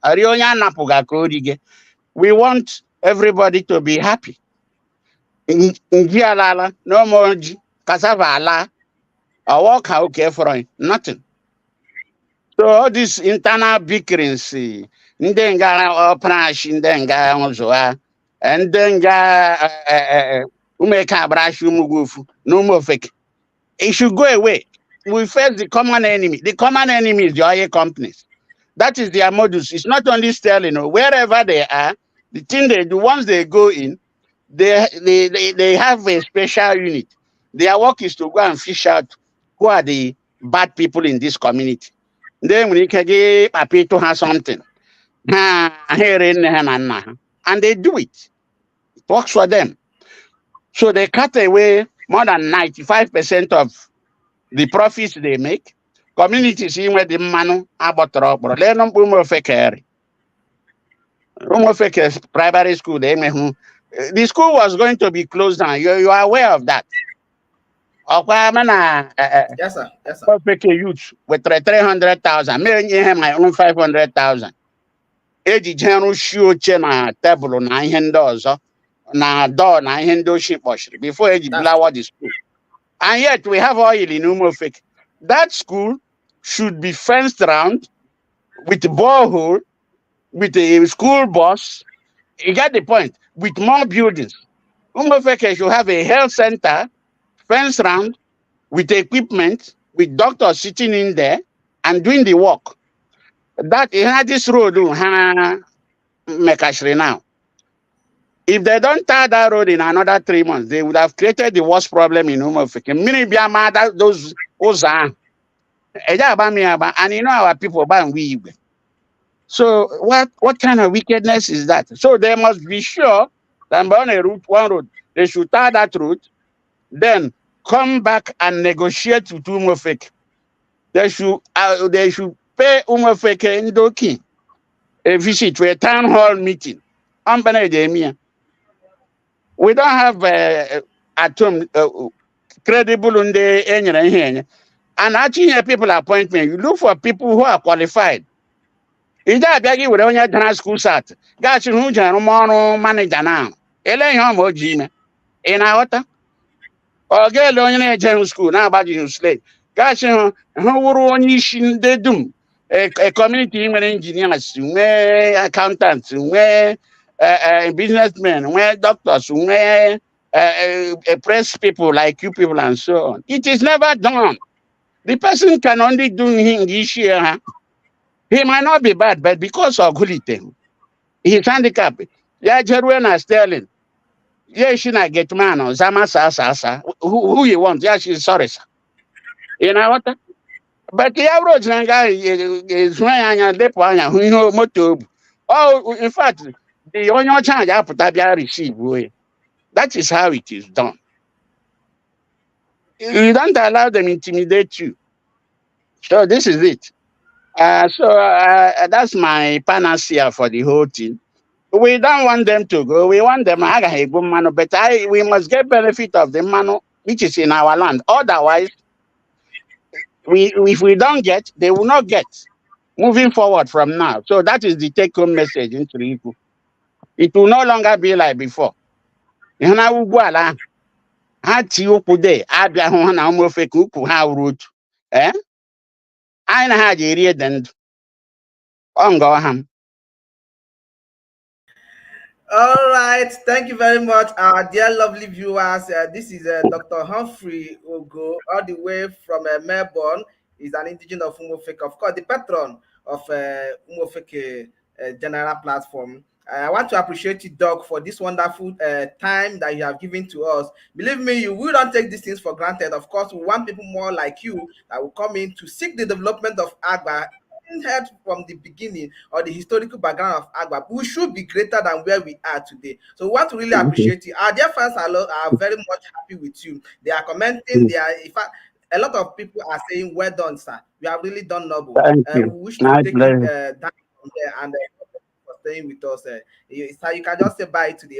Speaker 3: We want everybody to be happy. No more cassava ala, or walk how care for nothing. So all this internal bickerings, ndenga oprash, ndenga onzoa, and ndenga umeka brash umugufu, no more fake. It should go away. We face the common enemy. The common enemy is the oil companies. That is their modus. It's not only Sterling, wherever they are, the thing they do, once they go in, they have a special unit. Their work is to go and fish out who are the bad people in this community. Then when you can get a people have something. And they do it. It works for them. So they cut away more than 95% of the profits they make. Communities in where the manu abotro, let them Umuofeke. Umuofeke primary school, the school was going to be closed down. You are aware of that.
Speaker 1: Yes, sir. Yes, sir.
Speaker 3: Umuofeke youth with 300,000, me my own 500,000. Eji general show na table na ihe ndị ọzọ na door na ihe ndị ochie kpọchiri before eji blower the school. And yet we have oil in Umuofeke. That school should be fenced around with a borehole, with a school bus. You get the point? With more buildings. Umuofeke should have a health center fenced around with equipment, with doctors sitting in there and doing the work. That this road now. If they don't tar that road in another 3 months, they would have created the worst problem in Umuofeke. Many those and you know our people ban we. So what kind of wickedness is that? So they must be sure that on a route, one road, they should tar that route, then come back and negotiate with Umuofeke. They should pay Umuofeke Ndoki a visit to a town hall meeting. We don't have credible in the and actually people appointment. You look for people who are qualified. Is that begi with only a school sat? Got you who manager now. Elaine in our or get only a general school now about you slate. Got you who only shin they do. A community engineers, where accountants, where businessmen, where doctors, where press people like you people and so on. It is never done. The person can only do this year. He might not be bad, but because of Gulite, he's handicapped. Yeah, Jerwin and Sterling. Yeah, she not get man or Zama sa. Who you want? Yeah, she's sorry, sir. You know what? But the average guy is when I dep on who know motor. Oh, in fact, the only chance I put up receive way. That is how it is done. You don't allow them intimidate you. So this is it. That's my panacea for the whole thing. We don't want them to go. We want them to go, mano. But we must get benefit of the mano which is in our land. Otherwise, if we don't get, they will not get. Moving forward from now. So that is the take-home message into Igbo. It will no longer be like before. Ihana ugwu ala ha ti okwu de abịa hụ ha na Umuofeke ukwu ha wuru otu. Eh? Anyị na ha ga-eri ede ndụ. Ọ nga ọha m.
Speaker 1: All right, thank you very much, our dear lovely viewers. This is Dr. Humphrey Ugo, all the way from Melbourne. He's an indigenous of Umuofeke, of course, the patron of Umuofeke General Platform. I want to appreciate you, Doc, for this wonderful time that you have given to us. Believe me, we don't take these things for granted. Of course, we want people more like you that will come in to seek the development of Agba. Heard from the beginning or the historical background of Agba, we should be greater than where we are today. So we want to really appreciate you. Our dear fans are very much happy with you. They are commenting. They are, in fact, a lot of people are saying, "Well done, sir. You have really done noble."
Speaker 3: Thank you.
Speaker 1: We wish to
Speaker 3: My
Speaker 1: take
Speaker 3: pleasure.
Speaker 1: it down from there and for staying with us. So you can just say bye to the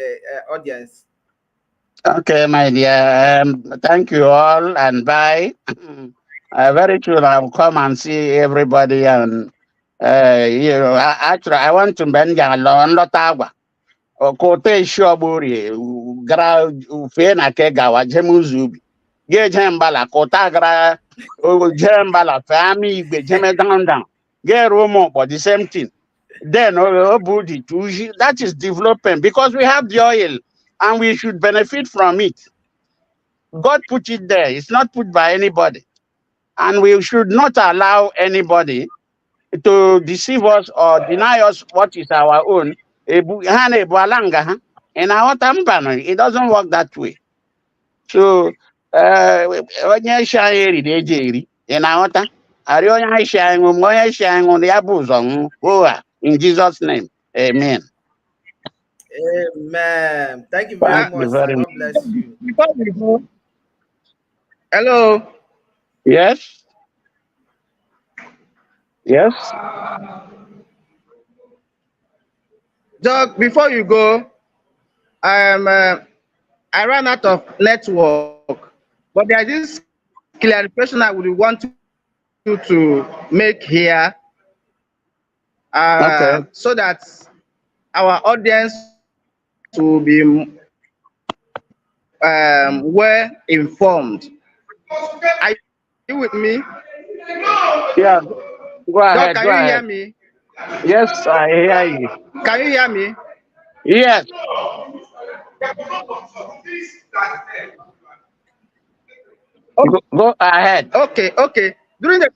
Speaker 1: audience.
Speaker 3: Okay, my dear. Thank you all and bye. Very soon I'll come and see everybody and actually I want to bend a lot agua. Kote shoburi gra ufe na ke gawa jemuzubi. Ge jembala kota gra jembala fami igbe jeme down. Ge romo but the same thing. Then that is development because we have the oil and we should benefit from it. God put it there. It's not put by anybody. And we should not allow anybody to deceive us or deny us what is our own. In our Tampano, it doesn't work that way. So, onye shine the ejeri in our Arionya shine Moya shine on the abuzon. In Jesus' name. Amen.
Speaker 1: Amen. Thank you very
Speaker 3: Thank
Speaker 1: much,
Speaker 3: you
Speaker 1: sir.
Speaker 3: very much.
Speaker 1: God bless you.
Speaker 2: Before we go, hello,
Speaker 3: Yes. Yes.
Speaker 2: Doc. Before you go, I ran out of network, but there is this clarification I would want you to make here,
Speaker 3: Okay.
Speaker 2: so that our audience will be well informed. Are you with me?
Speaker 3: Yeah. Go
Speaker 2: Doc,
Speaker 3: ahead.
Speaker 2: can
Speaker 3: Go
Speaker 2: you hear
Speaker 3: ahead.
Speaker 2: me?
Speaker 3: Yes, I hear you.
Speaker 2: Can you hear me?
Speaker 3: Yes. Go ahead.
Speaker 2: Okay. During the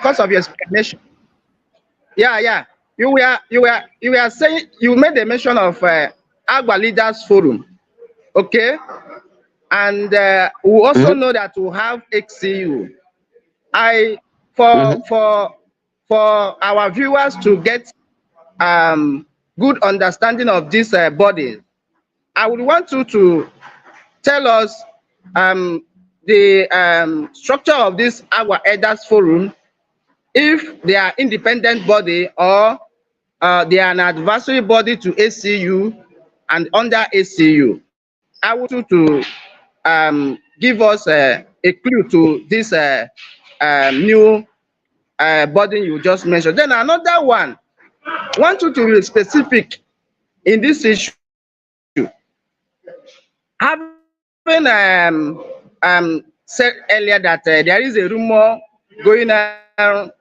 Speaker 2: course of your explanation, yeah, you were saying, you made a mention of Agba Leaders Forum, okay, and we also
Speaker 3: Mm-hmm.
Speaker 2: know that we have XCU. I for
Speaker 3: Mm-hmm.
Speaker 2: for for our viewers to get good understanding of this body, I would want you to tell us the structure of this Agua Elders Forum, if they are independent body or they are an advisory body to ACU and under ACU. I want you to give us a clue to this new body you just mentioned. Then another one, want you to be specific in this issue. Having said earlier that there is a rumor going on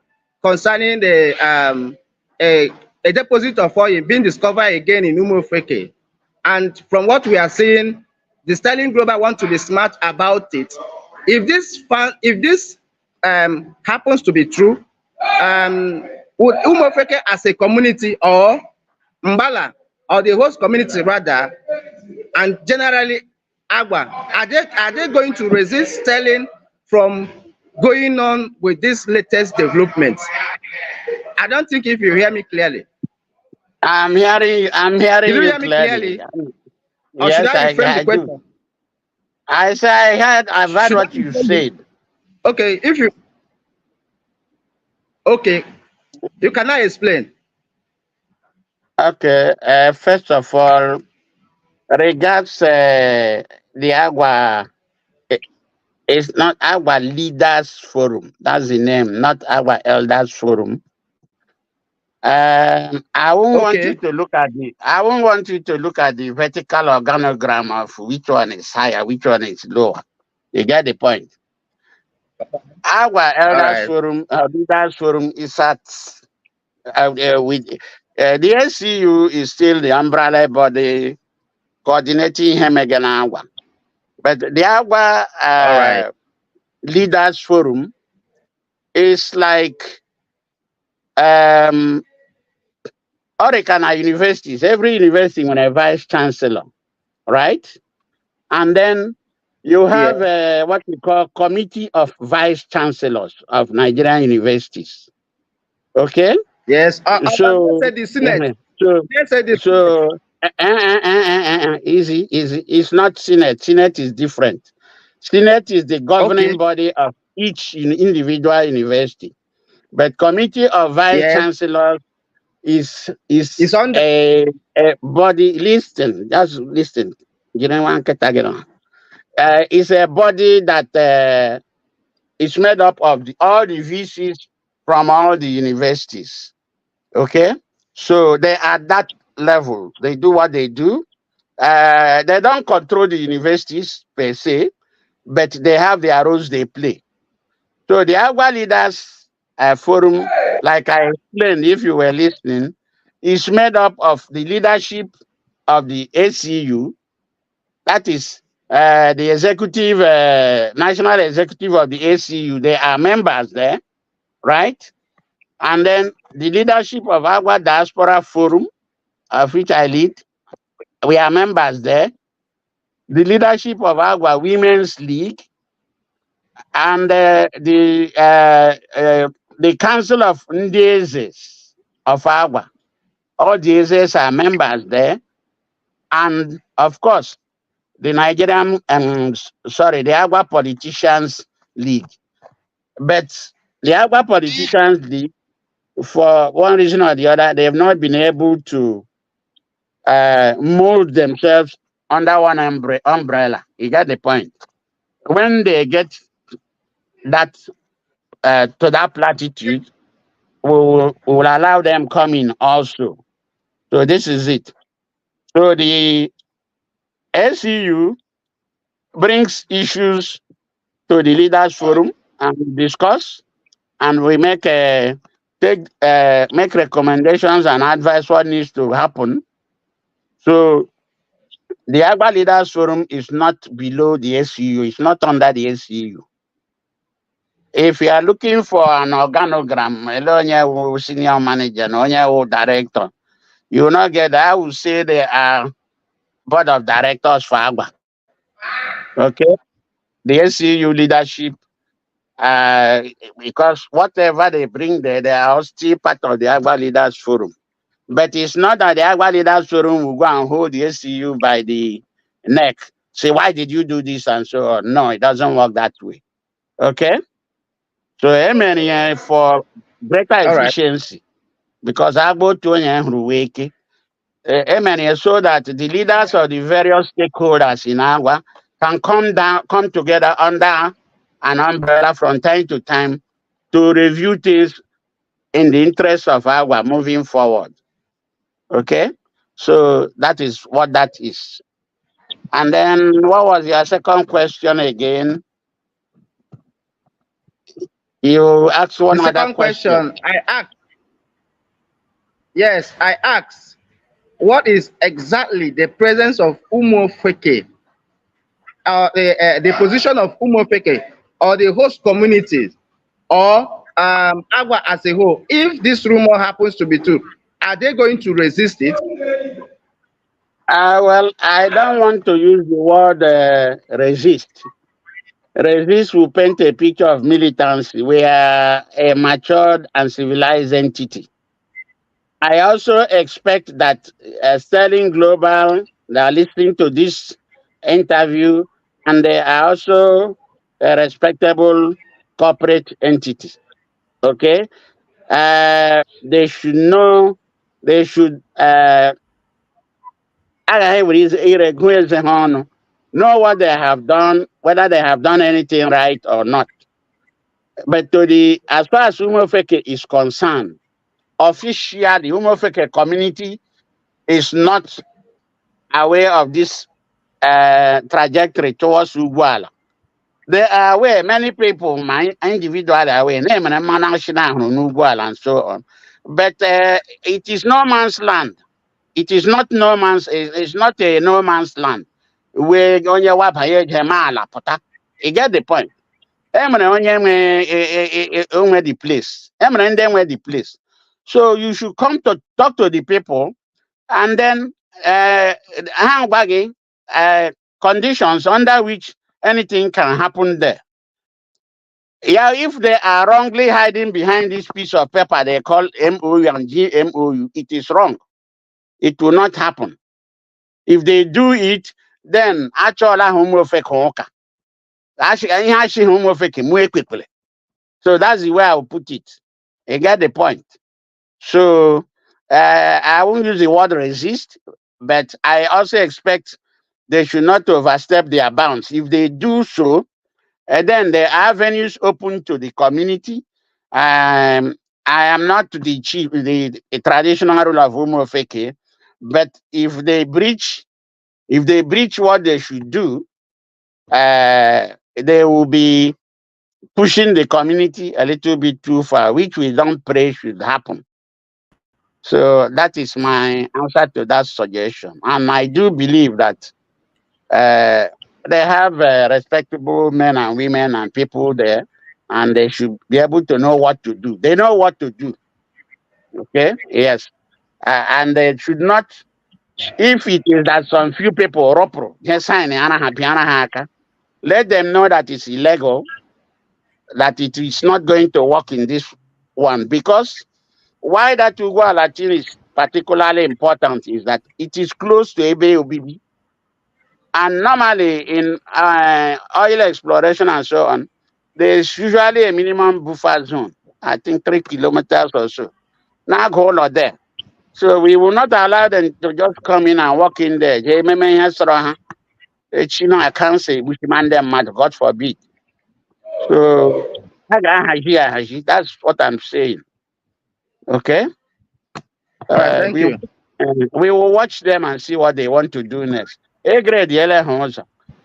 Speaker 2: concerning a deposit of oil being discovered again in Umuofeke, and from what we are seeing, the Sterling Global want to be smart about it. If this happens to be true, would Umuofeke as a community or Mbala or the host community rather and generally Agua, are they going to resist Sterling from going on with this latest development? I don't think if you hear me clearly.
Speaker 3: I'm
Speaker 2: Did
Speaker 3: hearing
Speaker 2: you
Speaker 3: you
Speaker 2: hear me
Speaker 3: clearly.
Speaker 2: clearly? Or should
Speaker 3: Yes,
Speaker 2: I reframe the
Speaker 3: I do.
Speaker 2: question?
Speaker 3: I've heard
Speaker 2: Should I
Speaker 3: what you
Speaker 2: reframe the
Speaker 3: said.
Speaker 2: okay, if you okay, you cannot explain.
Speaker 3: Okay, first of all, regards the Agua, i- it's not Agua Leaders Forum. That's the name, not Agua Elders Forum. I won't want you
Speaker 2: Okay,
Speaker 3: to look at the. I won't want you to look at the vertical organogram of which one is higher, which one is lower. You get the point. Our
Speaker 2: all
Speaker 3: Elders
Speaker 2: right,
Speaker 3: Forum, Leaders Forum is at with the SCU is still the umbrella body coordinating Hemeganawa. But the Agua
Speaker 2: all right.
Speaker 3: Leaders Forum is like um, Orekana universities. Every university with a vice chancellor, right? And then you
Speaker 2: Yeah.
Speaker 3: have what we call Committee of Vice Chancellors of Nigerian universities. Okay?
Speaker 2: Yes. Let's
Speaker 3: So,
Speaker 2: say the Senate.
Speaker 3: so,
Speaker 2: Let's say the Senate.
Speaker 3: so, easy, easy. It's not Senate. Senate is different. Senate is the
Speaker 2: Okay.
Speaker 3: governing body of each individual university. But Committee of Vice
Speaker 2: Yes.
Speaker 3: Chancellors
Speaker 2: It's
Speaker 3: is
Speaker 2: under.
Speaker 3: a body. Listen, just listen. You don't want to get on. It's a body that is made up of all the VCs from all the universities. Okay, so they are at that level. They do what they do. They don't control the universities per se, but they have their roles they play. So the Agua Leaders Forum, like I explained, if you were listening, is made up of the leadership of the ACU, that is the executive, national executive of the ACU. They are members there, right? And then the leadership of Agua Diaspora Forum, of which I lead, we are members there. The leadership of Agua Women's League and the Council of Ndezes of Agua. All the Ezes are members there. And of course, the Nigerian, the Agua Politicians League. But the Agua Politicians League, for one reason or the other, they have not been able to mold themselves under one umbrella. You get the point. When they get that to that platitude, we will allow them come in also. So this is it. So the SEU brings issues to the leaders forum and we discuss, and we make recommendations and advise what needs to happen. So the Agba Leaders Forum is not below the SEU, it's not under the SEU. If you are looking for an organogram, senior manager, director, you will not get that. I will say they are board of directors for Agba. Okay? The SEU leadership, uh, because whatever they bring there, they are still part of the Agba Leaders Forum. But it's not that the Agba Leaders Forum will go and hold the SCU by the neck, say, why did you do this and so on. No, it doesn't work that way. Okay? So, for greater
Speaker 2: All right.
Speaker 3: efficiency, because Agbo Tonya Hruweke, so that the leaders of the various stakeholders in Agua can come together under an umbrella from time to time to review things in the interest of Agua moving forward. Okay? So that is what that is. And then what was your second question again? You asked
Speaker 2: The
Speaker 3: one other
Speaker 2: second
Speaker 3: question.
Speaker 2: question I asked, yes, I asked, what is exactly the presence of Umuofeke, the position of Umuofeke or the host communities or Agua as a whole? If this rumor happens to be true, are they going to resist it?
Speaker 3: Well, I don't want to use the word resist. Resist will paint a picture of militancy. We are a matured and civilized entity. I also expect that Sterling Global, they are listening to this interview, and they are also a respectable corporate entity. Okay, they should know. They should know what they have done, whether they have done anything right or not. But as far as Umuofeke is concerned, officially, the Umuofeke community is not aware of this trajectory towards Ugwala. They are aware, many people, my individual are aware, name and Ugwala and so on. But it is no man's land. It is not no man's, it's not a no man's land. We onye wabaye jemala pota. You get the point. Emre onye nwe the place. Emre ndị nwe the place. So you should come to talk to the people and then hang baggy conditions under which anything can happen there. Yeah, if they are wrongly hiding behind this piece of paper they call MOU and GMOU, it is wrong. It will not happen. If they do it, then actually Umuofeke. Actually Umuofeke more quickly. So that's the way I will put it. You get the point. So I won't use the word resist, but I also expect they should not overstep their bounds. If they do so, then the avenues open to the community. I am not the chief, the traditional ruler of Umuofeke, but if they breach what they should do, they will be pushing the community a little bit too far, which we don't pray should happen. So that is my answer to that suggestion. And I do believe that uh, they have respectable men and women and people there, and they should be able to know what to do. They know what to do. Okay? Yes. And they should not, if it is that some few people, just sign let them know that it's illegal, that it is not going to work in this one. Because why that Ugwa Latin is particularly important is that it is close to Ebe Obibi. And normally in oil exploration and so on, there's usually a minimum buffer zone, I think 3 kilometers or so. Now go all there. So we will not allow them to just come in and walk in there. I can't say we demand them mad, God forbid. So that's what I'm saying. Okay?
Speaker 2: All right, thank you.
Speaker 3: We will watch them and see what they want to do next. A grade yellow house.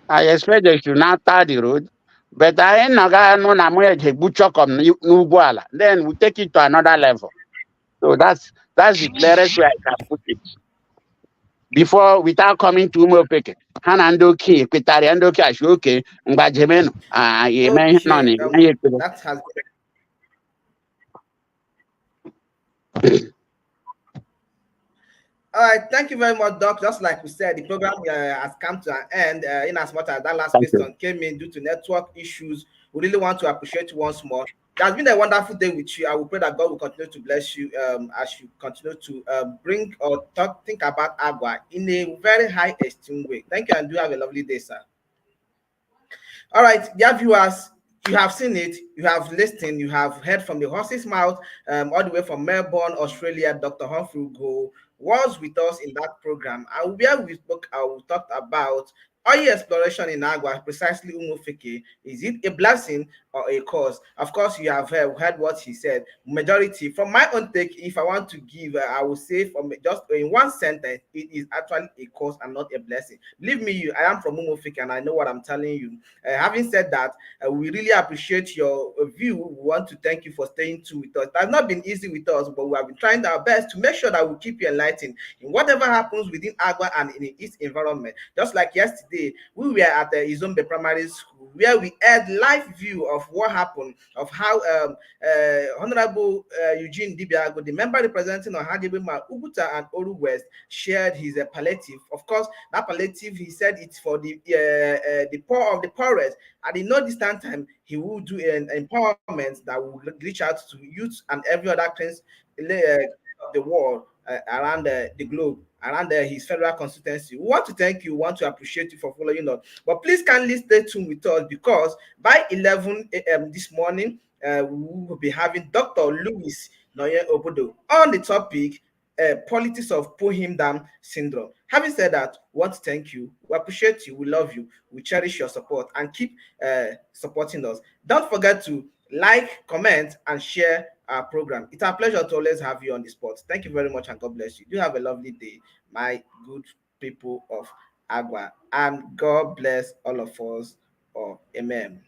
Speaker 3: I expect they should not tar the road, but I ain't no guy no na mo eje butcher come Nugwala. Then we take it to another level. So that's the clearest way I can put it. Before without coming to Umuofeke. Hanandoki, Petari Andoki Ashoke, Mbajemeno. You may not
Speaker 1: Okay,
Speaker 3: need.
Speaker 1: that has all right. Thank you very much, Doc. Just like we said, the program has come to an end. In as much as that last
Speaker 3: Thank you.
Speaker 1: question came in due to network issues, we really want to appreciate you once more. It has been a wonderful day with you. I will pray that God will continue to bless you as you continue to bring or think about Agua in a very high esteem way. Thank you, and do have a lovely day, sir. All right, dear viewers, you have seen it, you have listened, you have heard from the horse's mouth, all the way from Melbourne, Australia. Dr. Humphrey Ugo was with us in that program, and where we spoke, we talked about oil exploration in Agua, precisely Umuofeke. Is it a blessing or a cause? Of course, you have heard what he said. Majority, from my own take, if I want to give, I will say from just in one sentence, it is actually a cause and not a blessing. Believe me, I am from Umuofeke and I know what I'm telling you. Having said that, we really appreciate your view. We want to thank you for staying tuned with us. It has not been easy with us, but we have been trying our best to make sure that we keep you enlightened in whatever happens within Agua and in its environment. Just like yesterday, day, we were at the Izombe Primary School, where we had live view of what happened, of how Honorable Eugene Dibiago, the member representing Ohadibima, Uguta, and Oru West, shared his palliative. Of course, that palliative, he said it's for the poor of the poorest. At the no distant time, he will do an empowerment that will reach out to youth and every other place of the world around the globe, around his federal constituency. We want to thank you, we want to appreciate you for following us. But please kindly stay tuned with us, because by 11 a.m. this morning, we will be having Dr. Louis Noye Obodo on the topic politics of pull him down syndrome. Having said that, we want to thank you. We appreciate you. We love you. We cherish your support, and keep supporting us. Don't forget to like, comment, and share our program. It's our pleasure to always have you on the spot. Thank you very much, and God bless you. Do have a lovely day, my good people of Agua, and God bless all of us. Oh, amen.